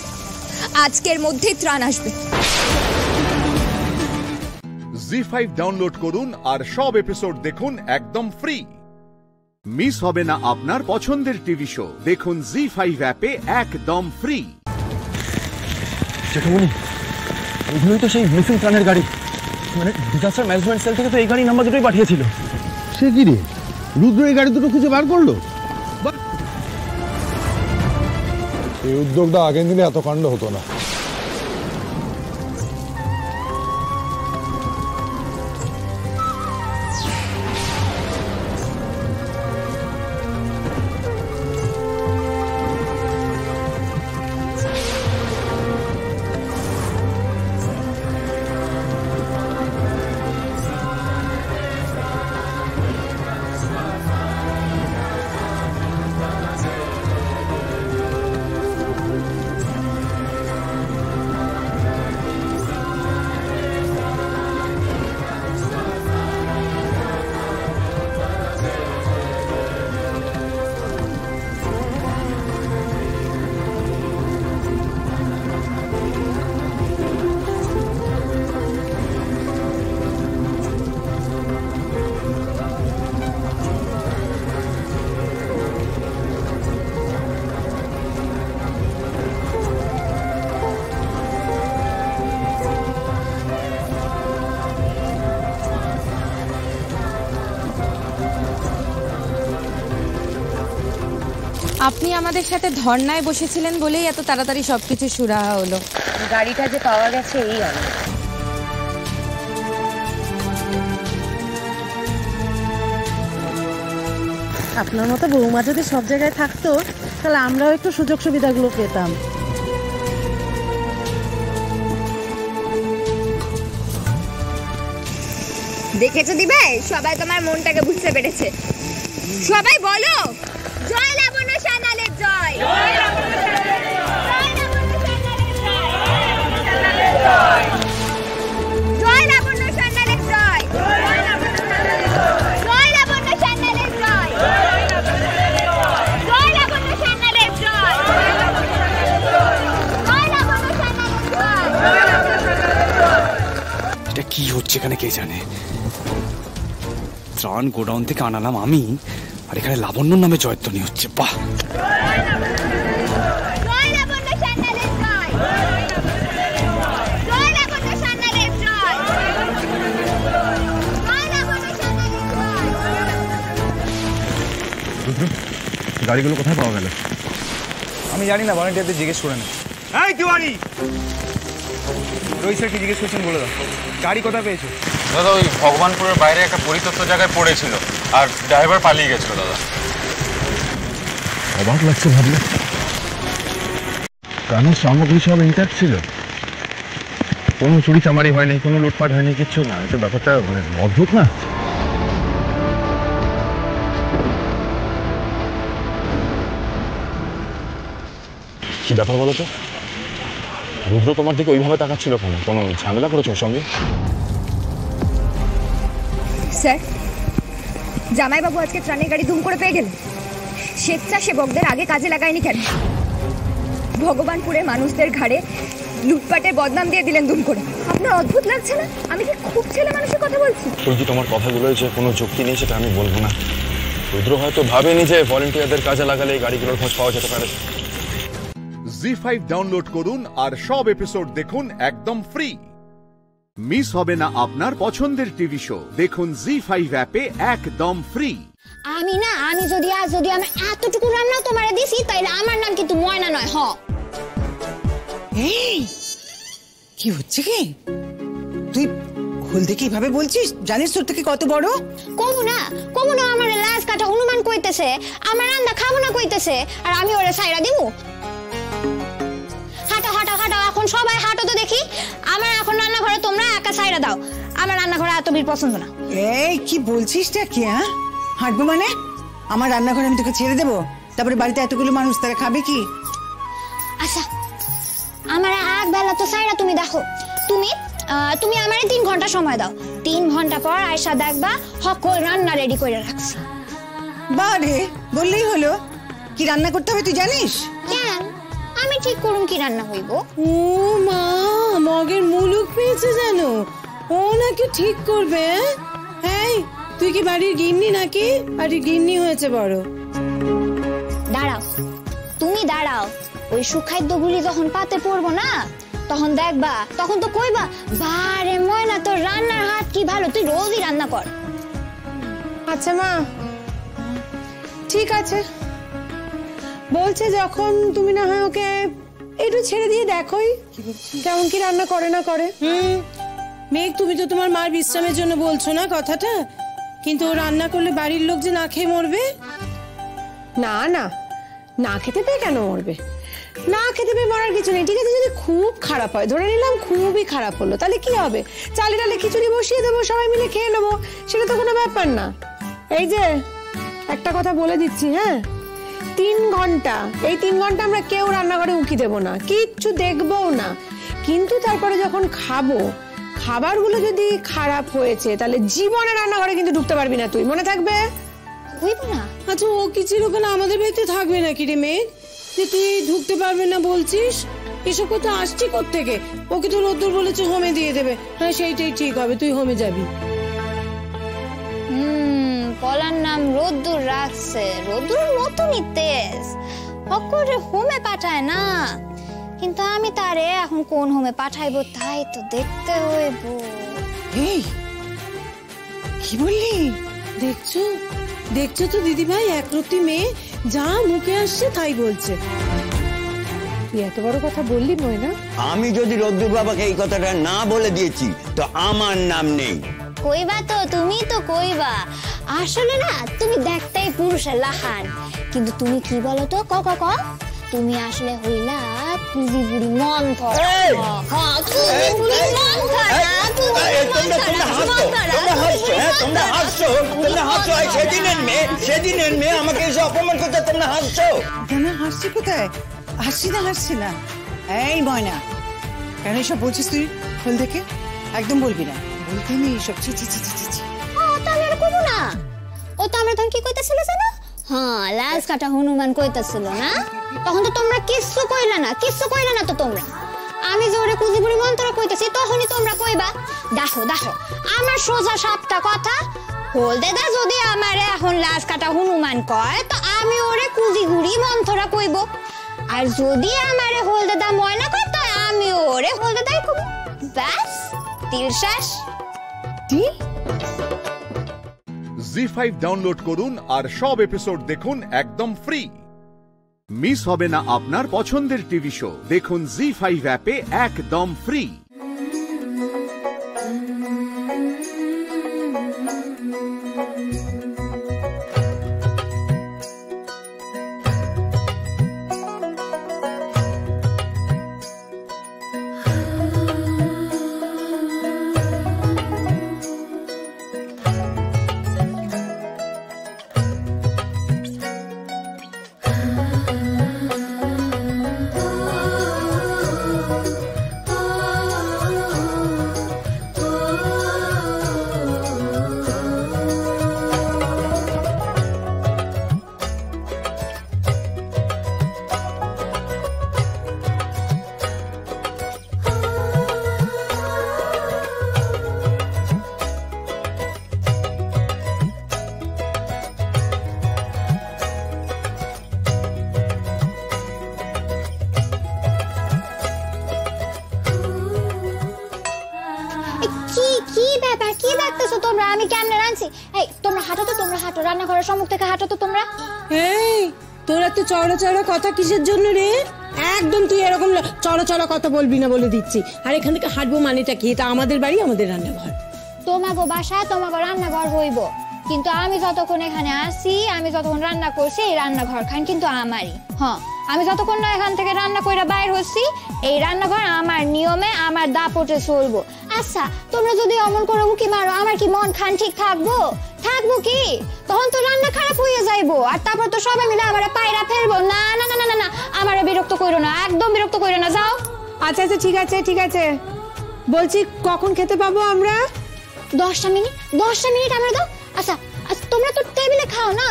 আজকের মধ্যেই ত্রাণ আসবে। জি5 ডাউনলোড করুন আর সব এপিসোড দেখুন একদম ফ্রি। মিস হবে না আপনার পছন্দের টিভি শো, দেখুন জি5 অ্যাপে একদম ফ্রি। জেঠুমনি, এগুলোই তো সেই মিসিং ত্রাণের গাড়ি, মানে ডিজাস্টার ম্যানেজমেন্ট সেল থেকে তো এই গাড়ি নাম্বার দুটোই পাঠিয়েছিল। সে কি রে, রুদ্র এই গাড়ি দুটো খুঁজে বার করলো? এই উদ্যোগটা আগে নিলে এত কাণ্ড হতো না। আপনি আমাদের সাথে ধর্নায় বসেছিলেন বলেই এত তাড়াতাড়ি সবকিছু সুরাহা হলো। গাড়িটা যে পাওয়া গেছে এই আলো। আপনার মতো বৌমা যদি সব জায়গায় থাকতো তাহলে আমরাও একটু সুযোগ সুবিধাগুলো পেতাম। দেখেছো দিবে, সবাই তোমার মনটাকে বুঝতে পেরেছে। সবাই বলো জয় লাবণ্য সান্যালের জয়। জয় লাবণ্য সান্যালের জয়। জয় লাবণ্য সান্যালের জয়। জয় লাবণ্য সান্যালের জয়। জয় লাবণ্য সান্যালের জয়। এটা কি হচ্ছে এখানে কে জানে। ত্রাণ গোডাউন থেকে আনালাম আমি, আর এখানে লাবণ্যর নামে জয়ধ্বনি হচ্ছে। বাহ, গাড়িগুলো কোথায় পাওয়া গেল? আমি জানি না, ভলেন্টিয়ারদের জিজ্ঞেস করে না। এই তিওয়ারি, রোহিত স্যার কি জিজ্ঞেস করছেন বলে দাও। গাড়ি কোথায় পেয়েছো? দাদা ওই ভগবানপুরের বাইরে একটা পরিত্যক্ত জায়গায় পড়েছিল, আর ড্রাইভার পালিয়ে গেছিল দাদা। অবাক লাগছে ভাবলে, কারণ সামগ্রী সব ইন্ট্যাক্ট ছিল, কোনো চুরি চামারি হয়নি, কোনো লুটপাট হয়নি, কিচ্ছু না। এটা ব্যাপারটা মানে অদ্ভুত না? কি ব্যাপার বলো তো, রুদ্র তোমার দিকে ওইভাবে তাকাচ্ছিল কেন? কোনো ঝামেলা করেছো ওর সঙ্গে? স্যার, জামাইবাবু আজকে ত্রাণের গাড়ি ধুম করে পেয়ে গেলেন। স্বেচ্ছাসেবকদের আগে কাজে লাগায়নি কেন? ভগবানপুরের মানুষদের ঘাড়ে লুটপাটের বদনাম দিয়ে দিলেন দুম করে। আপনার অদ্ভুত লাগছে না? আমি কি খুব ছেলে মানুষের কথা বলছি? তুলকি, তোমার কথাগুলোয় যে কোনো যুক্তি নেই সেটা আমি বলবো না। রুদ্র হয়তো ভাবেনি যে ভলেন্টিয়ারদের কাজে লাগালে এই গাড়িগুলোর খোঁজ পাওয়া যেতে পারে। জি5 ডাউনলোড করুন আর সব এপিসোড দেখুন একদম ফ্রি। মিস হবে না আপনার পছন্দের টিভি শো, দেখুন জি5 অ্যাপে একদম ফ্রি। আমি যদি আমি এতটুকু রান্না তোমারে দিছি তাইলে আমার নাম কিন্তু ময়না নয়। এই কি হচ্ছে কি? তুই হলদিকে এইভাবে বলছিস? জানিস তোর থেকে কত বড়? কমু না আমার লাশ কাটা অনুমান কইতেছে, আমার রান্না খাবো না কইতেছে, আর আমি ওরে সাইরা দিমু? হাঁটো এখন সবাই হাঁটো তো দেখি। আমার এখন রান্নাঘরে তোমরা একা সাইরা দাও, আমার রান্নাঘরে এত ভিড় পছন্দ না। এই কি বলছিসটা কি? হ্যাঁ, হাঁটবো মানে? আমার রান্নাঘরে আমি তোকে ছেড়ে দেবো? তারপরে বাড়িতে এতগুলো মানুষ, তারা খাবে কি? আচ্ছা, আমার এক বেলা তো সাইরা তুমি দেখো। তুমি আমারে 3 ঘন্টা সময় দাও। 3 ঘন্টা পর আয়শা দেখবা সকল রান্না রেডি করে রাখছি। বারে বললেই হলো। কি রান্না করতে হবে তুই জানিস? কেন? আমি ঠিক করুম কি রান্না হইব। ও মা, মগের মুলুক পেয়েছে জানো, ও নাকি ঠিক করবে। এই তুই কি বাড়ির গিন্নি নাকি? বাড়ির গিন্নি হয়েছে বড়। তুমি দাঁড়াও, ওই সুখাদ্যগুলি যখন পাতে পড়বো না তখন দেখবা, তখন তো কইবা বারে ময়না তোর রান্নার হাত কি ভালো, তুই রোজই রান্না কর। আচ্ছা মা, ঠিক আছে, বলছে যখন তুমি না হয় ওকে একটু ছেড়ে দিয়ে দেখোই কেমন কি রান্না করে না করে। মেঘ, তুমি তো তোমার মার বিশ্রামের জন্য বলছো না কথাটা, কিন্তু ও রান্না করলে বাড়ির লোক যে না খেয়ে মরবে। না খেতে পেয়ে কেন মরবে? না খেতে পেয়ে মরার কিছু নেই। ঠিক আছে, যদি খুব খারাপ হয়, ধরে নিলাম খুবই খারাপ হলো, তাহলে কি হবে? চালে ডালে খিচুড়ি বসিয়ে দেবো, সবাই মিলে খেয়ে নেবো, সেটা তো কোনো ব্যাপার না। এই যে একটা কথা বলে দিচ্ছি, হ্যাঁ, 3 ঘন্টা, এই 3 ঘন্টা আমরা কেউ রান্নাঘরে উঁকি দেবো না, কিচ্ছু দেখবোও না। কিন্তু তারপরে যখন খাবো, খাবারগুলো যদি খারাপ হয়েছে তাহলে জীবনে রান্নাঘরে কিন্তু ঢুকতে পারবি না তুই, মনে থাকবে? আচ্ছা, ও কি চিরকাল আমাদের বাড়িতে থাকবে নাকি রে মেঘ, যে তুই ঢুকতে পারবে না বলছিস? এসব কথা আসছি কোত্থেকে? ওকে তো রোদ্দুর বলেছে হোমে দিয়ে দেবে। হ্যাঁ, সেইটাই ঠিক হবে, তুই হোমে যাবি। কলার নাম রোদ্দুর রাখছে, রোদ্দুর মতনই তেজ, হকরে হোমে পাঠায় না। কিন্তু আমি তারে এখন কোন হোমে পাঠাইবো তাই তো দেখতে হইব। এই কি বললি? দেখছো তো দিদি ভাই, একরত্তি মেয়ে যা মুখে আসছে তাই বলছে। তুই এত বড় কথা বললি ময়না? আমি যদি রোদ্দুর বাবাকে এই কথাটা না বলে দিয়েছি তো আমার নাম নেই। কইবা তো, তুমি তো কইবা। আসলে না, তুমি দেখতেই পুরুষের লাহান, কিন্তু তুমি কি বলো তো, ক তুমি আসলে হইলা কুজি বুড়ি মন্থর। সেদিনের মেয়ে আমাকে এসে অপমান করতে তোমরা হাসছো। হাসছি কোথায়? হাসছি না। এই ময়না, কেন এসব বলছিস তুই? খোল দেখে একদম বলবি না, বলতে নেই এসব। ছি। ও তো আমরা তখন কি কইতেছিল জানো? হ্যাঁ, লাশ কাটা হনুমান কইতেছিল না? তখন তো তোমরা কিচ্ছু কইলা না তো তোমরা। আমি যে ওরে কুজিবুড়ি মন্ত্র কইতেছি তখনই তোমরা কইবা। দেখো আমার সোজা সাপটা কথা, হলদেদা যদি আমারে এখন লাশ কাটা হনুমান কয় তো আমি ওরে কুজিগুড়ি মন্ত্রা কইব, আর যদি আমারে হলদেদা ময়না কয় তো আমি ওরে হলদেদাই কইব। ব্যাস, তিল শেষ। জি5 ডাউনলোড করুন আর সব এপিসোড দেখুন একদম ফ্রি। মিস হবে না আপনার পছন্দের টিভি শো, দেখুন জি5 অ্যাপে একদম ফ্রি। তোমরা, আমি কেমনে রাঁধছি? এই তোমরা হাঁটো তো, তোমরা হাঁটো, রান্নাঘরের সম্মুখ থেকে হাঁটো তো তোমরা। এই তোরা তো চড়া চড়া কথা কিসের জন্য রে? একদম তুই এরকম চড়া চড়া কথা বলবি না বলে দিচ্ছি। আর এখান থেকে হাঁটবো মানেটা কি? এটা আমাদের বাড়ি, আমাদের রান্নাঘর। তোমাগো বাসায় তোমাগো রান্নাঘর হইব, কিন্তু আমি যতক্ষণ এখানে আসি, আমি যতক্ষণ রান্না করছি, এই রান্নাঘর খান কিন্তু আমারই। হ্যাঁ, আমি যতক্ষণ না এখান থেকে রান্না করে বাইর হচ্ছি, এই রান্নাঘর আমার নিয়মে আমার দাপটে চলবো। আচ্ছা, তোমরা যদি অমন করে উকি মারো, আমার কি মন খান ঠিক থাকবো? থাকবো কি? তখন তো রান্না খারাপ হয়ে যাইবো, আর তারপর তো সবাই মিলে আমার পায়রা ফেলবো। না না না না না, আমার বিরক্ত করো না, একদম বিরক্ত করো না, যাও। আচ্ছা আচ্ছা, ঠিক আছে ঠিক আছে, বলছি কখন খেতে পাবো আমরা? 10টা মিনিট, 10টা মিনিট আমরা দাও। আচ্ছা তোমরা তো টেবিলে খাও না,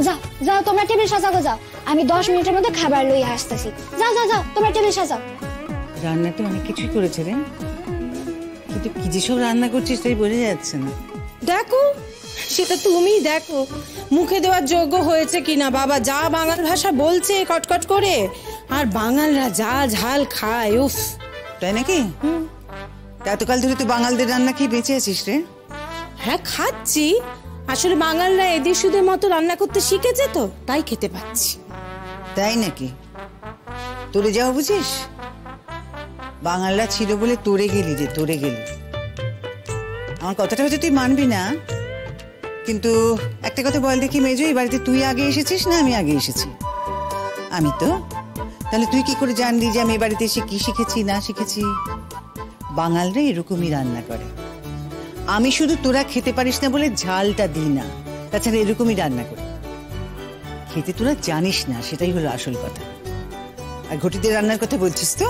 যাও যাও তোমরা টেবিল সাজাও, যাও, আমি 10 মিনিটের মধ্যে খাবার লইয়া আসতেছি। যাও যাও যাও, তোমরা টেবিল সাজাও। রান্নাটা অনেক কিছুই করেছে রে, কিন্তু কি যে সব রান্না করছিস তাই বোঝা যাচ্ছে না। দেখো, সেটা তুমি দেখো মুখে দেওয়ার যোগ্য হয়েছে কিনা। বাবা যা বাঙাল ভাষা বলছে কটকট করে, আর বাঙালরা যা ঝাল খায়, উফ। তাই নাকি? এতকাল ধরে তুই বাঙালদের রান্না খেয়ে বেঁচে আছিস রে? হ্যাঁ খাচ্ছি, আসলে বাঙালরা এদের সুদের মতো রান্না করতে শিখেছে তো, তাই খেতে পাচ্ছি। তাই নাকি? তোরে যাও বুঝিস, বাঙালরা ছিল বলে তোরে গেলি রে, তোরে গেলি। আমার কথাটা হয়তো তুই মানবি না, কিন্তু একটা কথা বল দেখি মেজো, এই বাড়িতে তুই আগে এসেছিস না আমি আগে এসেছি? আমি তো। তাহলে তুই কি করে জানলি যে আমি এই বাড়িতে এসে কি শিখেছি না শিখেছি? বাঙালরা এরকমই রান্না করে। আমি শুধু তোরা খেতে পারিস না বলে ঝালটা দিই না, তাছাড়া এরকমই রান্না করি। খেতে তোরা জানিস না, সেটাই হলো আসল কথা। আর ঘটিদের রান্নার কথা বলছিস তো,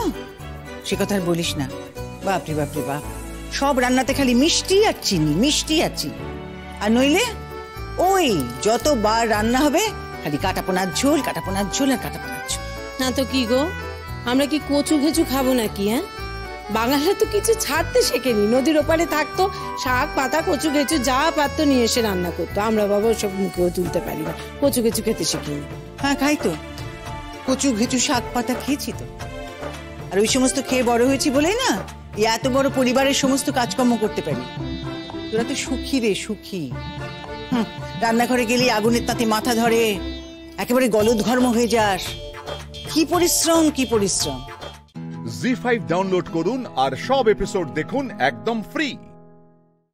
সে কথা আর বলিস না। বাপরে বাপরে বাপ, সব রান্নাতে খালি মিষ্টি আর চিনি, মিষ্টি আর চিনি। আর নইলে ওই যতবার রান্না হবে খালি কাটাপোনার ঝোল, কাটাপোনার ঝোল আর কাটাপোনার ঝোল। না তো কি গো, আমরা কি কচু ঘেচু খাবো নাকি? হ্যাঁ, বাঙালিরা তো কিছু ছাড়তে শেখেনি। নদীর ওপারে থাকতো, শাক পাতা কচু ঘেচু যা পারতো নিয়ে এসে রান্না করতো। আমরা বাবা ওসব মুখেও তুলতে পারি না, কচু ঘেচু খেতে শিখিনি। হ্যাঁ খাই তো, কচু ঘেচু শাক পাতা খেয়েছি তো। আর ওই সমস্ত খেয়ে বড় হয়েছি বলেই না এত বড় পরিবারের সমস্ত কাজকর্ম করতে পারি। তোরা তো সুখী রে, সুখী। রান্নাঘরে গেলে আগুনের তাতে মাথা ধরে, একেবারে গলদঘর্ম হয়ে যাস। কি পরিশ্রম, কি পরিশ্রম। জি5 ডাউনলোড করুন আর সব এপিসোড দেখুন একদম ফ্রি।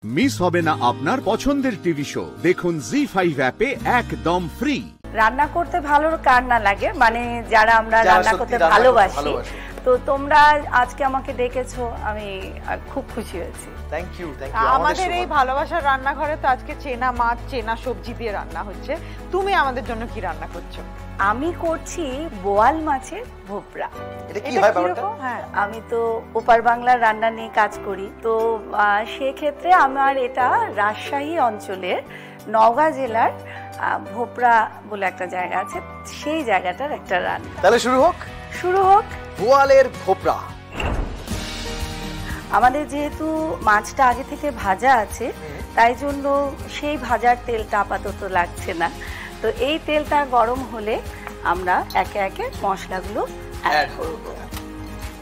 মিস হবে না আপনার পছন্দের টিভি শো, দেখুন জি5 অ্যাপে একদম ফ্রি। রান্না করতে ভালো কার না লাগে, মানে যারা আমরা রান্না করতে ভালোবাসি। তো তোমরা আজকে আমাকে ডেকেছো, আমি খুব খুশি হয়েছি। Thank you. আমাদের এই ভালোবাসার রান্নাঘরে তো আজকে চেনা মাছ, চেনা সবজি দিয়ে রান্না হচ্ছে। তুমি আমাদের জন্য কি রান্না করছো? আমি করছি বোয়াল মাছের ভোপরা। এটা কি হয় ব্যাপারটা? হ্যাঁ, আমি তো ওপার বাংলার রান্না নিয়ে কাজ করি, তো সেক্ষেত্রে আমার এটা রাজশাহী অঞ্চলের নওগাঁ জেলার ভোপরা বলে একটা জায়গা আছে, সেই জায়গাটার একটা রান্না। তাহলে শুরু হোক। শুরু হোক বোয়ালের ভোপরা। আমাদের যেহেতু মাছটা আগে থেকে ভাজা আছে, তাই জন্য সেই ভাজার তেলটা আপাতত লাগছে না। তো এই তেলটা গরম হলে আমরা একে একে মশলাগুলো অ্যাড করব।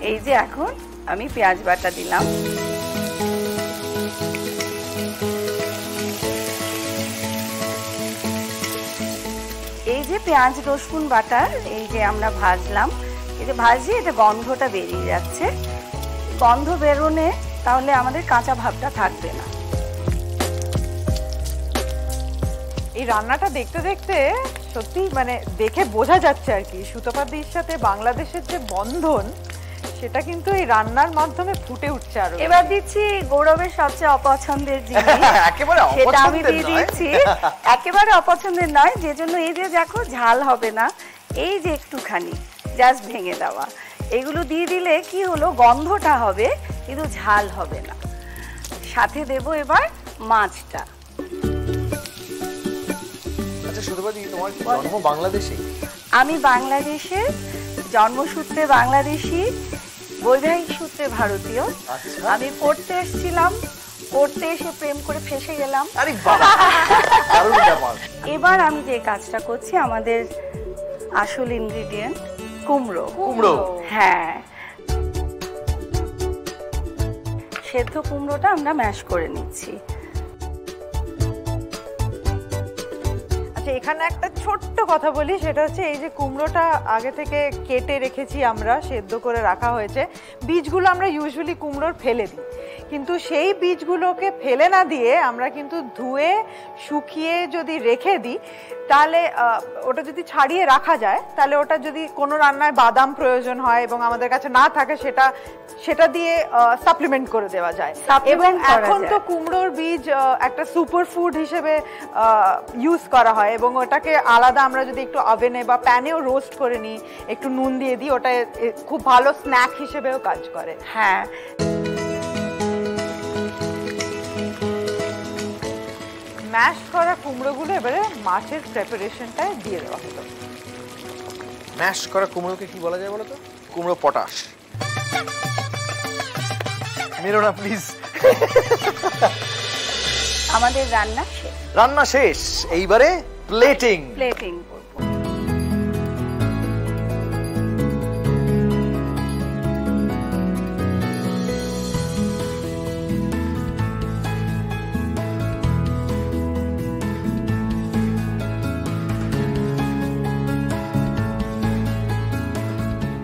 এই যে এখন আমি পেঁয়াজ বাটা দিলাম, এই যে পেঁয়াজ রসুন বাটা, এই যে আমরা ভাজলাম, এই যে ভাজি, এটা গন্ধটা বেরিয়ে যাচ্ছে। গন্ধ বেরোনে তাহলে আমাদের কাঁচা ভাবটা থাকবে না। এই রান্নাটা দেখতে দেখতে সত্যি মানে দেখে বোঝা যাচ্ছে আর কি, সুতপাদির সাথে বাংলাদেশের যে বন্ধন, সেটা কিন্তু এই রান্নার মাধ্যমে ফুটে উঠছে। আরো এবার দিচ্ছি গৌরবের সবচেয়ে অপছন্দের জিনিস, সেটা আমি দিয়ে দিচ্ছি। একেবারে অপছন্দের নয়, যে জন্য এই যে দেখো ঝাল হবে না, এই যে একটুখানি জাস্ট ভেঙে দেওয়া, এগুলো দিয়ে দিলে কি হলো, গন্ধটা হবে কিন্তু ঝাল হবে না। সাথে দেব এবার মাছটা। আচ্ছা সুতপাদি, তোমার জন্ম বাংলাদেশে? আমি বাংলাদেশে, জন্মসূত্রে বাংলাদেশি, বৈবাহিক সূত্রে ভারতীয়। আমি পড়তে এসেছিলাম, পড়তে এসে প্রেম করে ফেসে গেলাম। এবার আমি যে কাজটা করছি, আমাদের আসল ইনগ্রিডিয়েন্ট কুমড়ো। কুমড়ো? হ্যাঁ, সেদ্ধ কুমড়োটা আমরা ম্যাশ করে নিচ্ছি। এখানে একটা ছোট্ট কথা বলি, সেটা হচ্ছে এই যে কুমড়োটা আগে থেকে কেটে রেখেছি আমরা, সেদ্ধ করে রাখা হয়েছে। বীজগুলো আমরা ইউজুয়ালি কুমড়োর ফেলে দিই, কিন্তু সেই বীজগুলোকে ফেলে না দিয়ে আমরা কিন্তু ধুয়ে শুকিয়ে যদি রেখে দিই, তাহলে ওটা যদি ছাড়িয়ে রাখা যায়, তাহলে ওটা যদি কোনো রান্নায় বাদাম প্রয়োজন হয় এবং আমাদের কাছে না থাকে, সেটা দিয়ে সাপ্লিমেন্ট করে দেওয়া যায়। এবং এখন তো কুমড়োর বীজ একটা সুপার ফুড হিসেবে ইউজ করা হয়, এবং ওটাকে আলাদা আমরা যদি একটু ওভেনে বা প্যানেও রোস্ট করে নিই, একটু নুন দিয়ে দিই, ওটা খুব ভালো স্ন্যাক হিসেবেও কাজ করে। হ্যাঁ, ম্যাশ করা কুমড়োগুলো এবারে মাছের প্রিপারেশনটায় দিয়ে দেওয়া হলো। ম্যাশ করা কুমড়োকে কি বলা যায় বলো তো? কুমড়ো পটাশ। মেরো না প্লিজ। আমাদের রান্না শেষ। এইবারে প্লেটিং।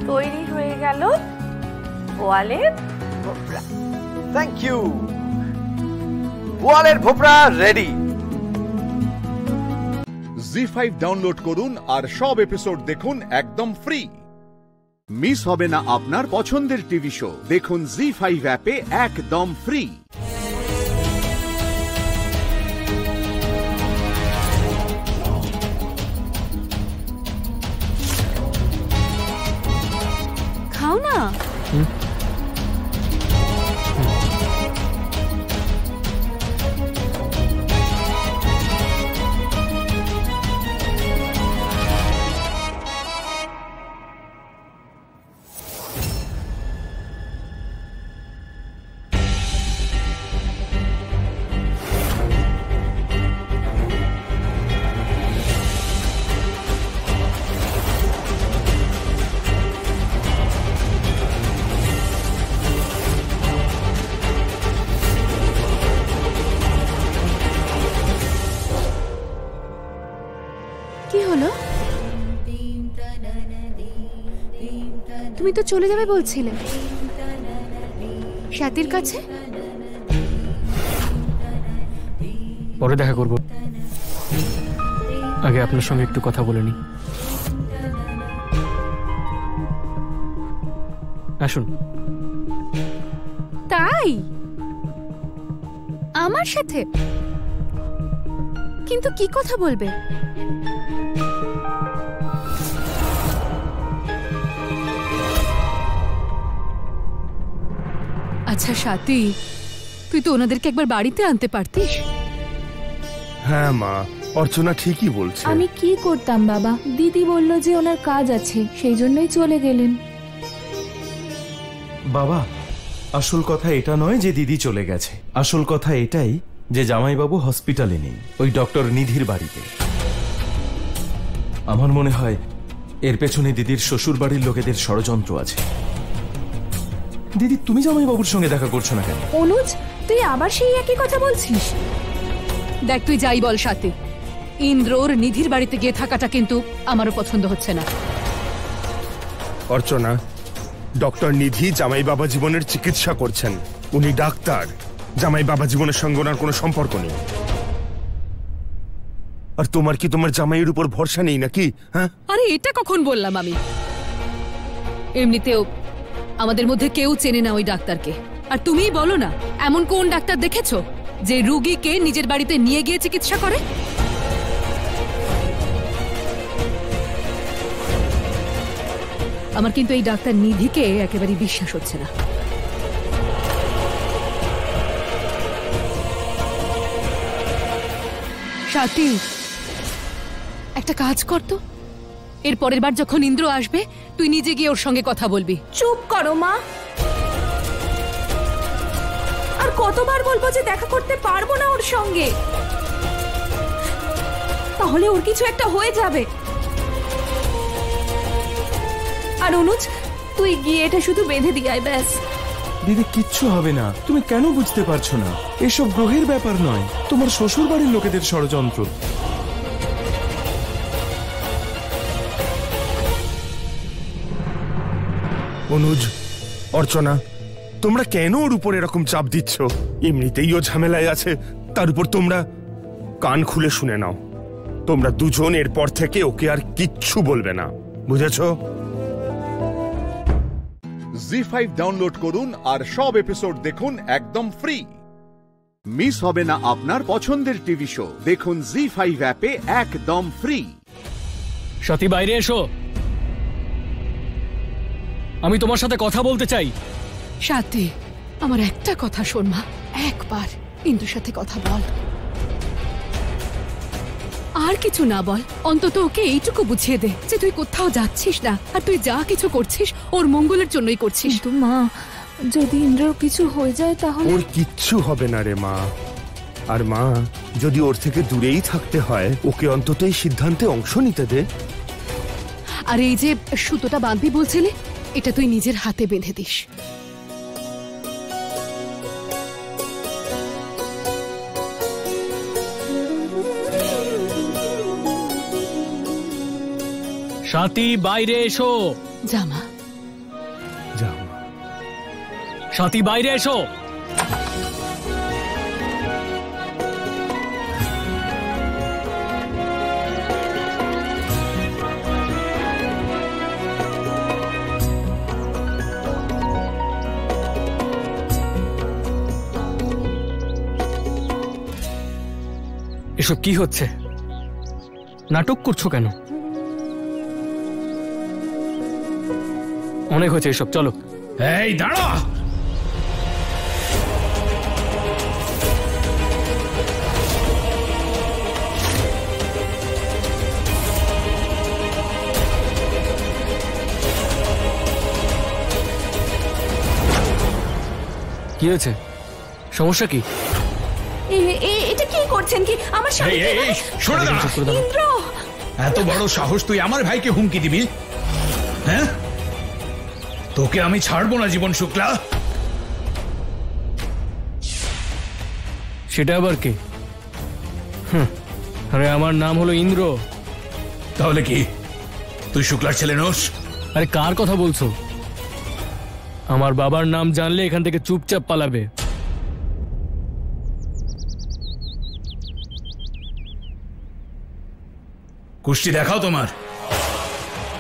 তৈরি হয়ে গেল বোয়ালের ভোপরা। Thank you. বোয়ালের ভোপরা রেডি। জি5 ডাউনলোড করুন আর সব এপিসোড দেখুন একদম ফ্রি। মিস হবে না আপনার পছন্দের টিভি শো, দেখুন জি5 অ্যাপে একদম ফ্রি। খাও না। তুমি তো চলে যাবে বলছিলে স্বাতীর কাছে। পরে দেখা করব, আগে আপনার সঙ্গে একটু কথা বলে নি। আসুন। তাই আমার সাথে? কিন্তু কি কথা বলবে? আচ্ছা স্বাতী, তুই তো ওনাদেরকে একবার বাড়িতে আনতে পারতিস। হ্যাঁ মা, অর্চনা ঠিকই বলছে। আমি কি করতাম বাবা, দিদি বলল যে ওনার কাজ আছে, সেই জন্যই চলে গেলেন। বাবা, আসল কথা এটা নয় যে দিদি চলে গেছে, আসল কথা এটাই যে জামাইবাবু হসপিটালে নেই, ওই ডক্টর নিধির বাড়িতে। আমার মনে হয় এর পেছনে দিদির শ্বশুর বাড়ির লোকেদের ষড়যন্ত্র আছে। দিদি, তুমি জামাইবাবুর সঙ্গে দেখা করছো না কেন? অনুজ, তুই আবার সেই একই কথা বলছিস? দেখ, তুই যাই বল সাথে, ইন্দ্রর নিধির বাড়িতে গিয়ে থাকাটা কিন্তু আমারও পছন্দ হচ্ছে না। অর্চনা, ডক্টর নিধি জামাই বাবা জীবনের চিকিৎসা করছেন, উনি ডাক্তার। জামাই বাবা জীবনের সঙ্গে ওনার কোনো সম্পর্ক নেই। আর তোমার কি তোমার জামাইয়ের উপর ভরসা নেই নাকি? হ্যাঁ, আরে এটা কখন বললাম আমি? এমনিতেও আমাদের মধ্যে কেউ চেনে না ওই ডাক্তারকে। আর তুমিই বলো না, এমন কোন ডাক্তার দেখেছো যে রোগীকে নিজের বাড়িতে নিয়ে গিয়ে চিকিৎসা করে? আমার কিন্তু এই ডাক্তার নিধিকে একেবারেই বিশ্বাস হচ্ছে না। স্বাতী, একটা কাজ কর তো, এর পরের বার যখন ইন্দ্র আসবে তুই নিজে গিয়ে ওর সঙ্গে কথা বলবি। চুপ করো মা, আর কতবার বলবো যে দেখা করতে পারবো না ওর সঙ্গে, তাহলে ওর কিছু একটা হয়ে যাবে। আর অনুজ, তুই গিয়ে এটা শুধু বেঁধে দিয়ে আয়, ব্যাস। দিদি, কিচ্ছু হবে না, তুমি কেন বুঝতে পারছো না? এসব গ্রহের ব্যাপার নয়, তোমার শ্বশুর বাড়ির লোকেদের ষড়যন্ত্র। অনুজ, অর্চনা, তোমরা কেন ওর উপর এরকম চাপ দিচ্ছ? এমনিতেই ও ঝামেলায় আছে, তার উপর তোমরা কান খুলে শুনে নাও। তোমরা দুজন এরপর থেকে ওকে আর কিচ্ছু বলবে না, বুঝেছো? জি5 ডাউনলোড করুন আর সব এপিসোড দেখুন একদম ফ্রি। মিস হবে না আপনার পছন্দের টিভি শো, দেখুন জি5 অ্যাপে একদম ফ্রি। সাথী বাইরে এসো, আমি তোমার সাথে কথা বলতে চাই। সাথী, আমার একটা কথা শোন মা, একবার ইন্দ্রর সাথে কথা বল, আর কিছু না বল, অন্তত ওকে এইটুকু বুঝিয়ে দে যে তুই কোথাও যাচ্ছিস না, আর তুই যা কিছু করছিস ওর মঙ্গলের জন্যই করছিস। তো মা, যদি ইন্দ্রর কিছু হয়ে যায় তাহলে? ওর কিচ্ছু হবে না রে মা। আর মা, যদি ওর থেকে দূরেই থাকতে হয়, ওকে অন্তত এই সিদ্ধান্তে অংশ নিতে দে। আর এই যে সুতোটা বাঁধবি বলছিলে, এটা তুই নিজের হাতে বেঁধে দিস। সাথী বাইরে এসো। জামা, সাথী বাইরে এসো। এসব কি হচ্ছে? নাটক করছো কেন? অনেক হয়েছে এসব, চলো। এই দাঁড়া! কি হয়েছে? সমস্যা কি? এটা কি করছেন? কি আমার সামনে? সরে দাঁড়া! ইন্দ্র, এত বড় সাহস, তুই আমার ভাইকে হুমকি দিবি? হ্যাঁ, তোকে আমি ছাড়বো না জীবন শুক্লা। সেটা আবার কে? আরে আমার নাম হলো ইন্দ্র। তাহলে কি তুই শুক্লার ছেলে নোস? আরে কার কথা বলছো? আমার বাবার নাম জানলে এখান থেকে চুপচাপ পালাবে। কুষ্টি দেখাও তোমার।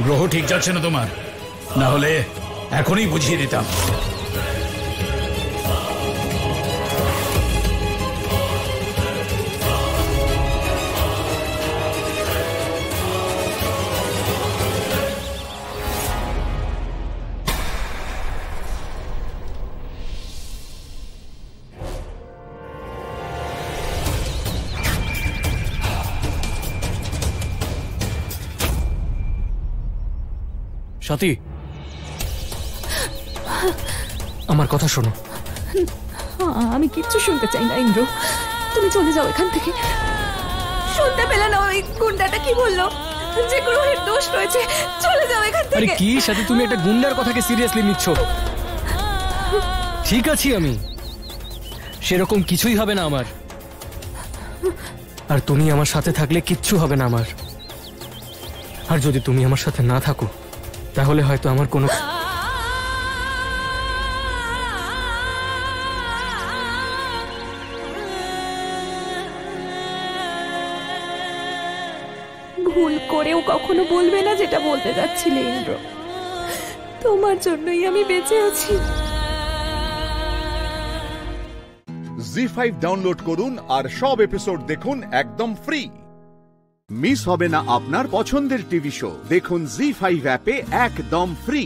গ্রহ ঠিক যাচ্ছে না তোমার, না হলে এখনই বুঝিয়ে দিতাম। সাথী, আমার কথা শোনো। আমি কিচ্ছু শুনতে চাই না ইন্দ্র, তুমি চলে যাও এখান থেকে। শুনতে পেলে না ওই গুন্ডাটা কি বললো? যে গ্রহের দোষ রয়েছে, চলে যাও এখান থেকে। আরে কি সাথী, তুমি একটা গুন্ডার কথাকে সিরিয়াসলি নিচ্ছ? ঠিক আছি আমি, সেরকম কিছুই হবে না আমার। আর তুমি আমার সাথে থাকলে কিচ্ছু হবে না আমার। আর যদি তুমি আমার সাথে না থাকো, তাহলে হয়তো আমার কোনো ভুল করেও কখনো বলবে না যেটা বলতে যাচ্ছিলে ইন্দ্র। তোমার জন্যই আমি বেঁচে আছি। জি5 ডাউনলোড করুন আর সব এপিসোড দেখুন একদম ফ্রি। মিস হবে না আপনার পছন্দের টিভি শো, দেখুন জি5 অ্যাপে একদম ফ্রি।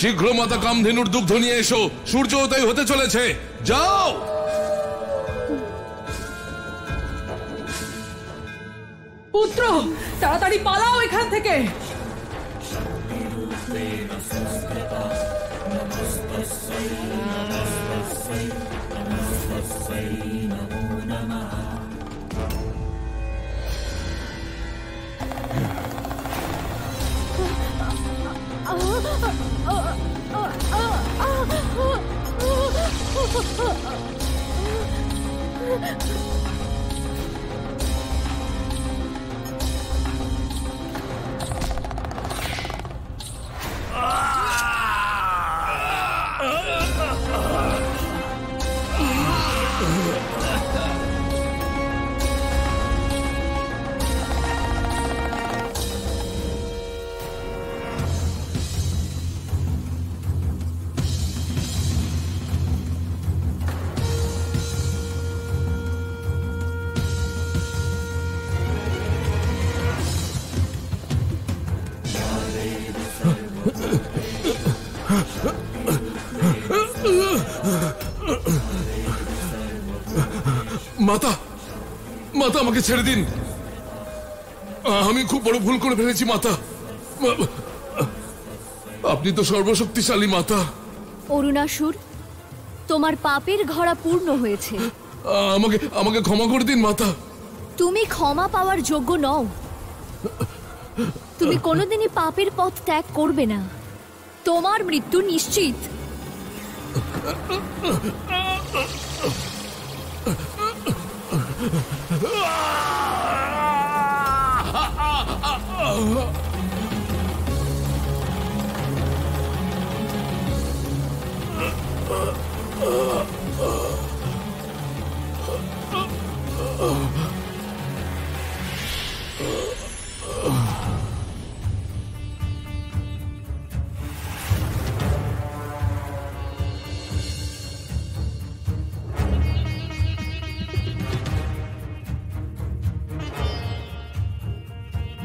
শীঘ্র মাতা কামধেনুর দুগ্ধ নিয়ে এসো, সূর্য উদয় হতে চলেছে, যাও। পুত্র, তাড়াতাড়ি পালাও এখান থেকে। মাতা, মাতা আমাকে ছেড়ে দিন। আমি খুব বড় ভুল করে ফেলেছি মাতা। আপনি তো সর্বশক্তিশালী মাতা। অরুণাসুর, তোমার পাপের ঘড়া পূর্ণ হয়েছে। আমাকে আমাকে ক্ষমা করে দিন মাতা। তুমি ক্ষমা পাওয়ার যোগ্য নও। তুমি কোনোদিনই পাপের পথ ত্যাগ করবে না। তোমার মৃত্যু নিশ্চিত।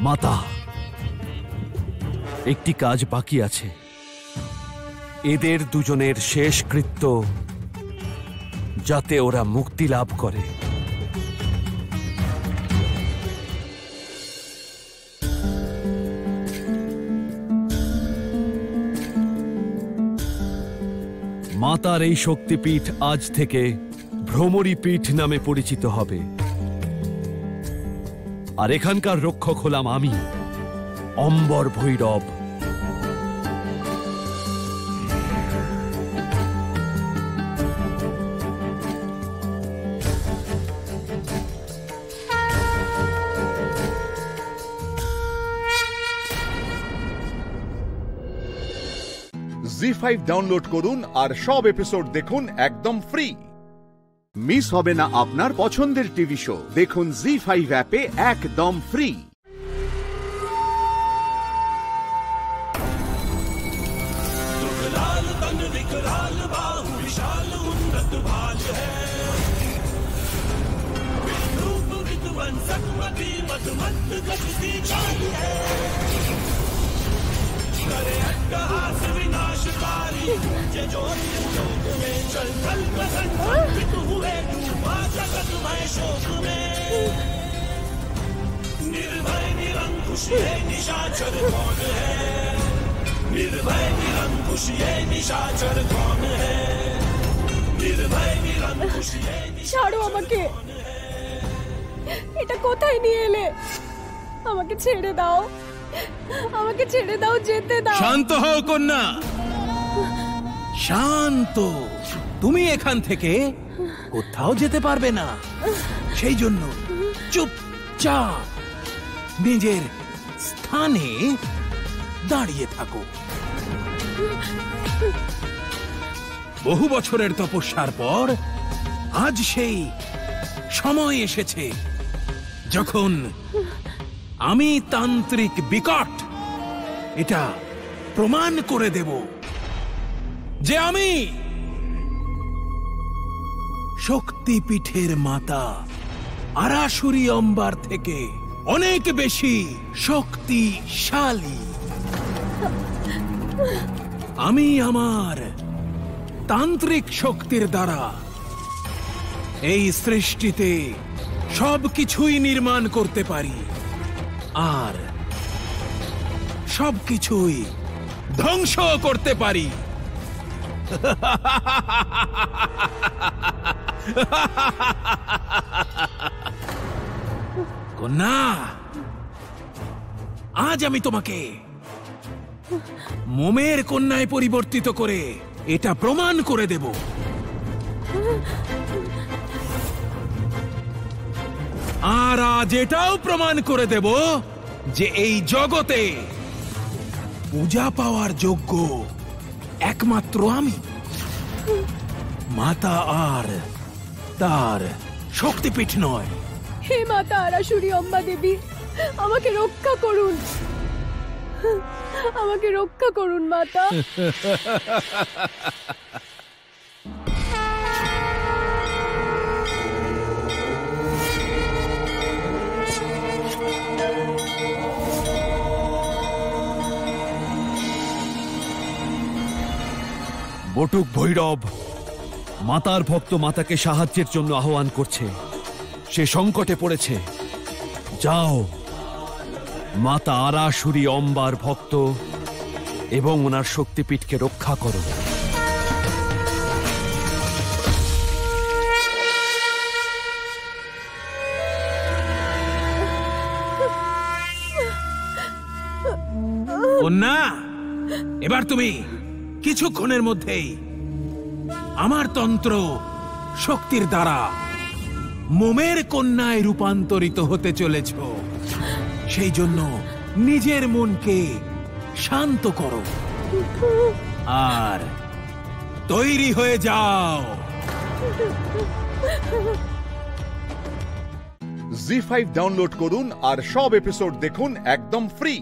মাতা, একটি কাজ বাকি আছে। এদের দুজনের শেষ কৃত্য, যাতে ওরা মুক্তি লাভ করে। মাতার এই শক্তিপীঠ আজ থেকে ভ্রমরী পীঠ নামে পরিচিত হবে। আর এখানকার রক্ষক হলাম আমি, অম্বর ভৈরব। জি5 ডাউনলোড করুন আর সব এপিসোড দেখুন একদম ফ্রি। মিস হবে না আপনার পছন্দের টিভি শো। দেখুন জি5 অ্যাপে একদম ফ্রি। निर्भय निरंकुश ये निशाचर कौन है? निर्भय निरंकुश ये निशाचर कौन है? निर्भय निरंकुश ये ছাড়ো আমাকে। এটা কোথায় নিয়ে এলে? আমাকে ছেড়ে দাও, আমাকে ছেড়ে দাও, যেতে দাও। শান্ত হও কন্যা, শান্ত। তুমি এখান থেকে কোথাও যেতে পারবে না। সেই জন্য চুপচাপ নিজের স্থানে দাঁড়িয়ে থাকো। বহু বছরের তপস্যার পর আজ সেই সময় এসেছে যখন আমি তান্ত্রিক বিকট এটা প্রমাণ করে দেব যে আমি শক্তিপীঠের মাতা আরাসুরি অম্বার থেকে অনেক বেশি শক্তিশালী। আমি আমার তান্ত্রিক শক্তির দ্বারা এই সৃষ্টিতে সবকিছুই নির্মাণ করতে পারি আর সবকিছুই ধ্বংস করতে পারি। কন্যা, আজ আমি তোমাকে মোমের কন্যায় পরিবর্তিত করে এটা প্রমাণ করে দেব। আর আজ এটাও প্রমাণ করে দেব যে এই জগতে পূজা পাওয়ার যোগ্য একমাত্র আমি, মাতা আর তার শক্তিপীঠ নয়। হে মাতা আরাসুরি অম্বা দেবী, আমাকে রক্ষা করুন, আমাকে রক্ষা করুন মাতা। বটুক ভৈরব মাতার ভক্ত মাতাকে সাহায্যের জন্য আহ্বান করছে। সে সংকটে পড়েছে। যাও, মাতা আরাসুরি অম্বার ভক্ত এবং ওনার শক্তিপীঠকে রক্ষা করো। কন্যা, এবার তুমি কিছুক্ষণের মধ্যেই আমার তন্ত্র শক্তির দ্বারা মোমের কন্যায় রূপান্তরিত হতে চলেছ। সেই জন্য নিজের মনকে শান্ত করো আর তৈরি হয়ে যাও। জি5 ডাউনলোড করুন আর সব এপিসোড দেখুন একদম ফ্রি।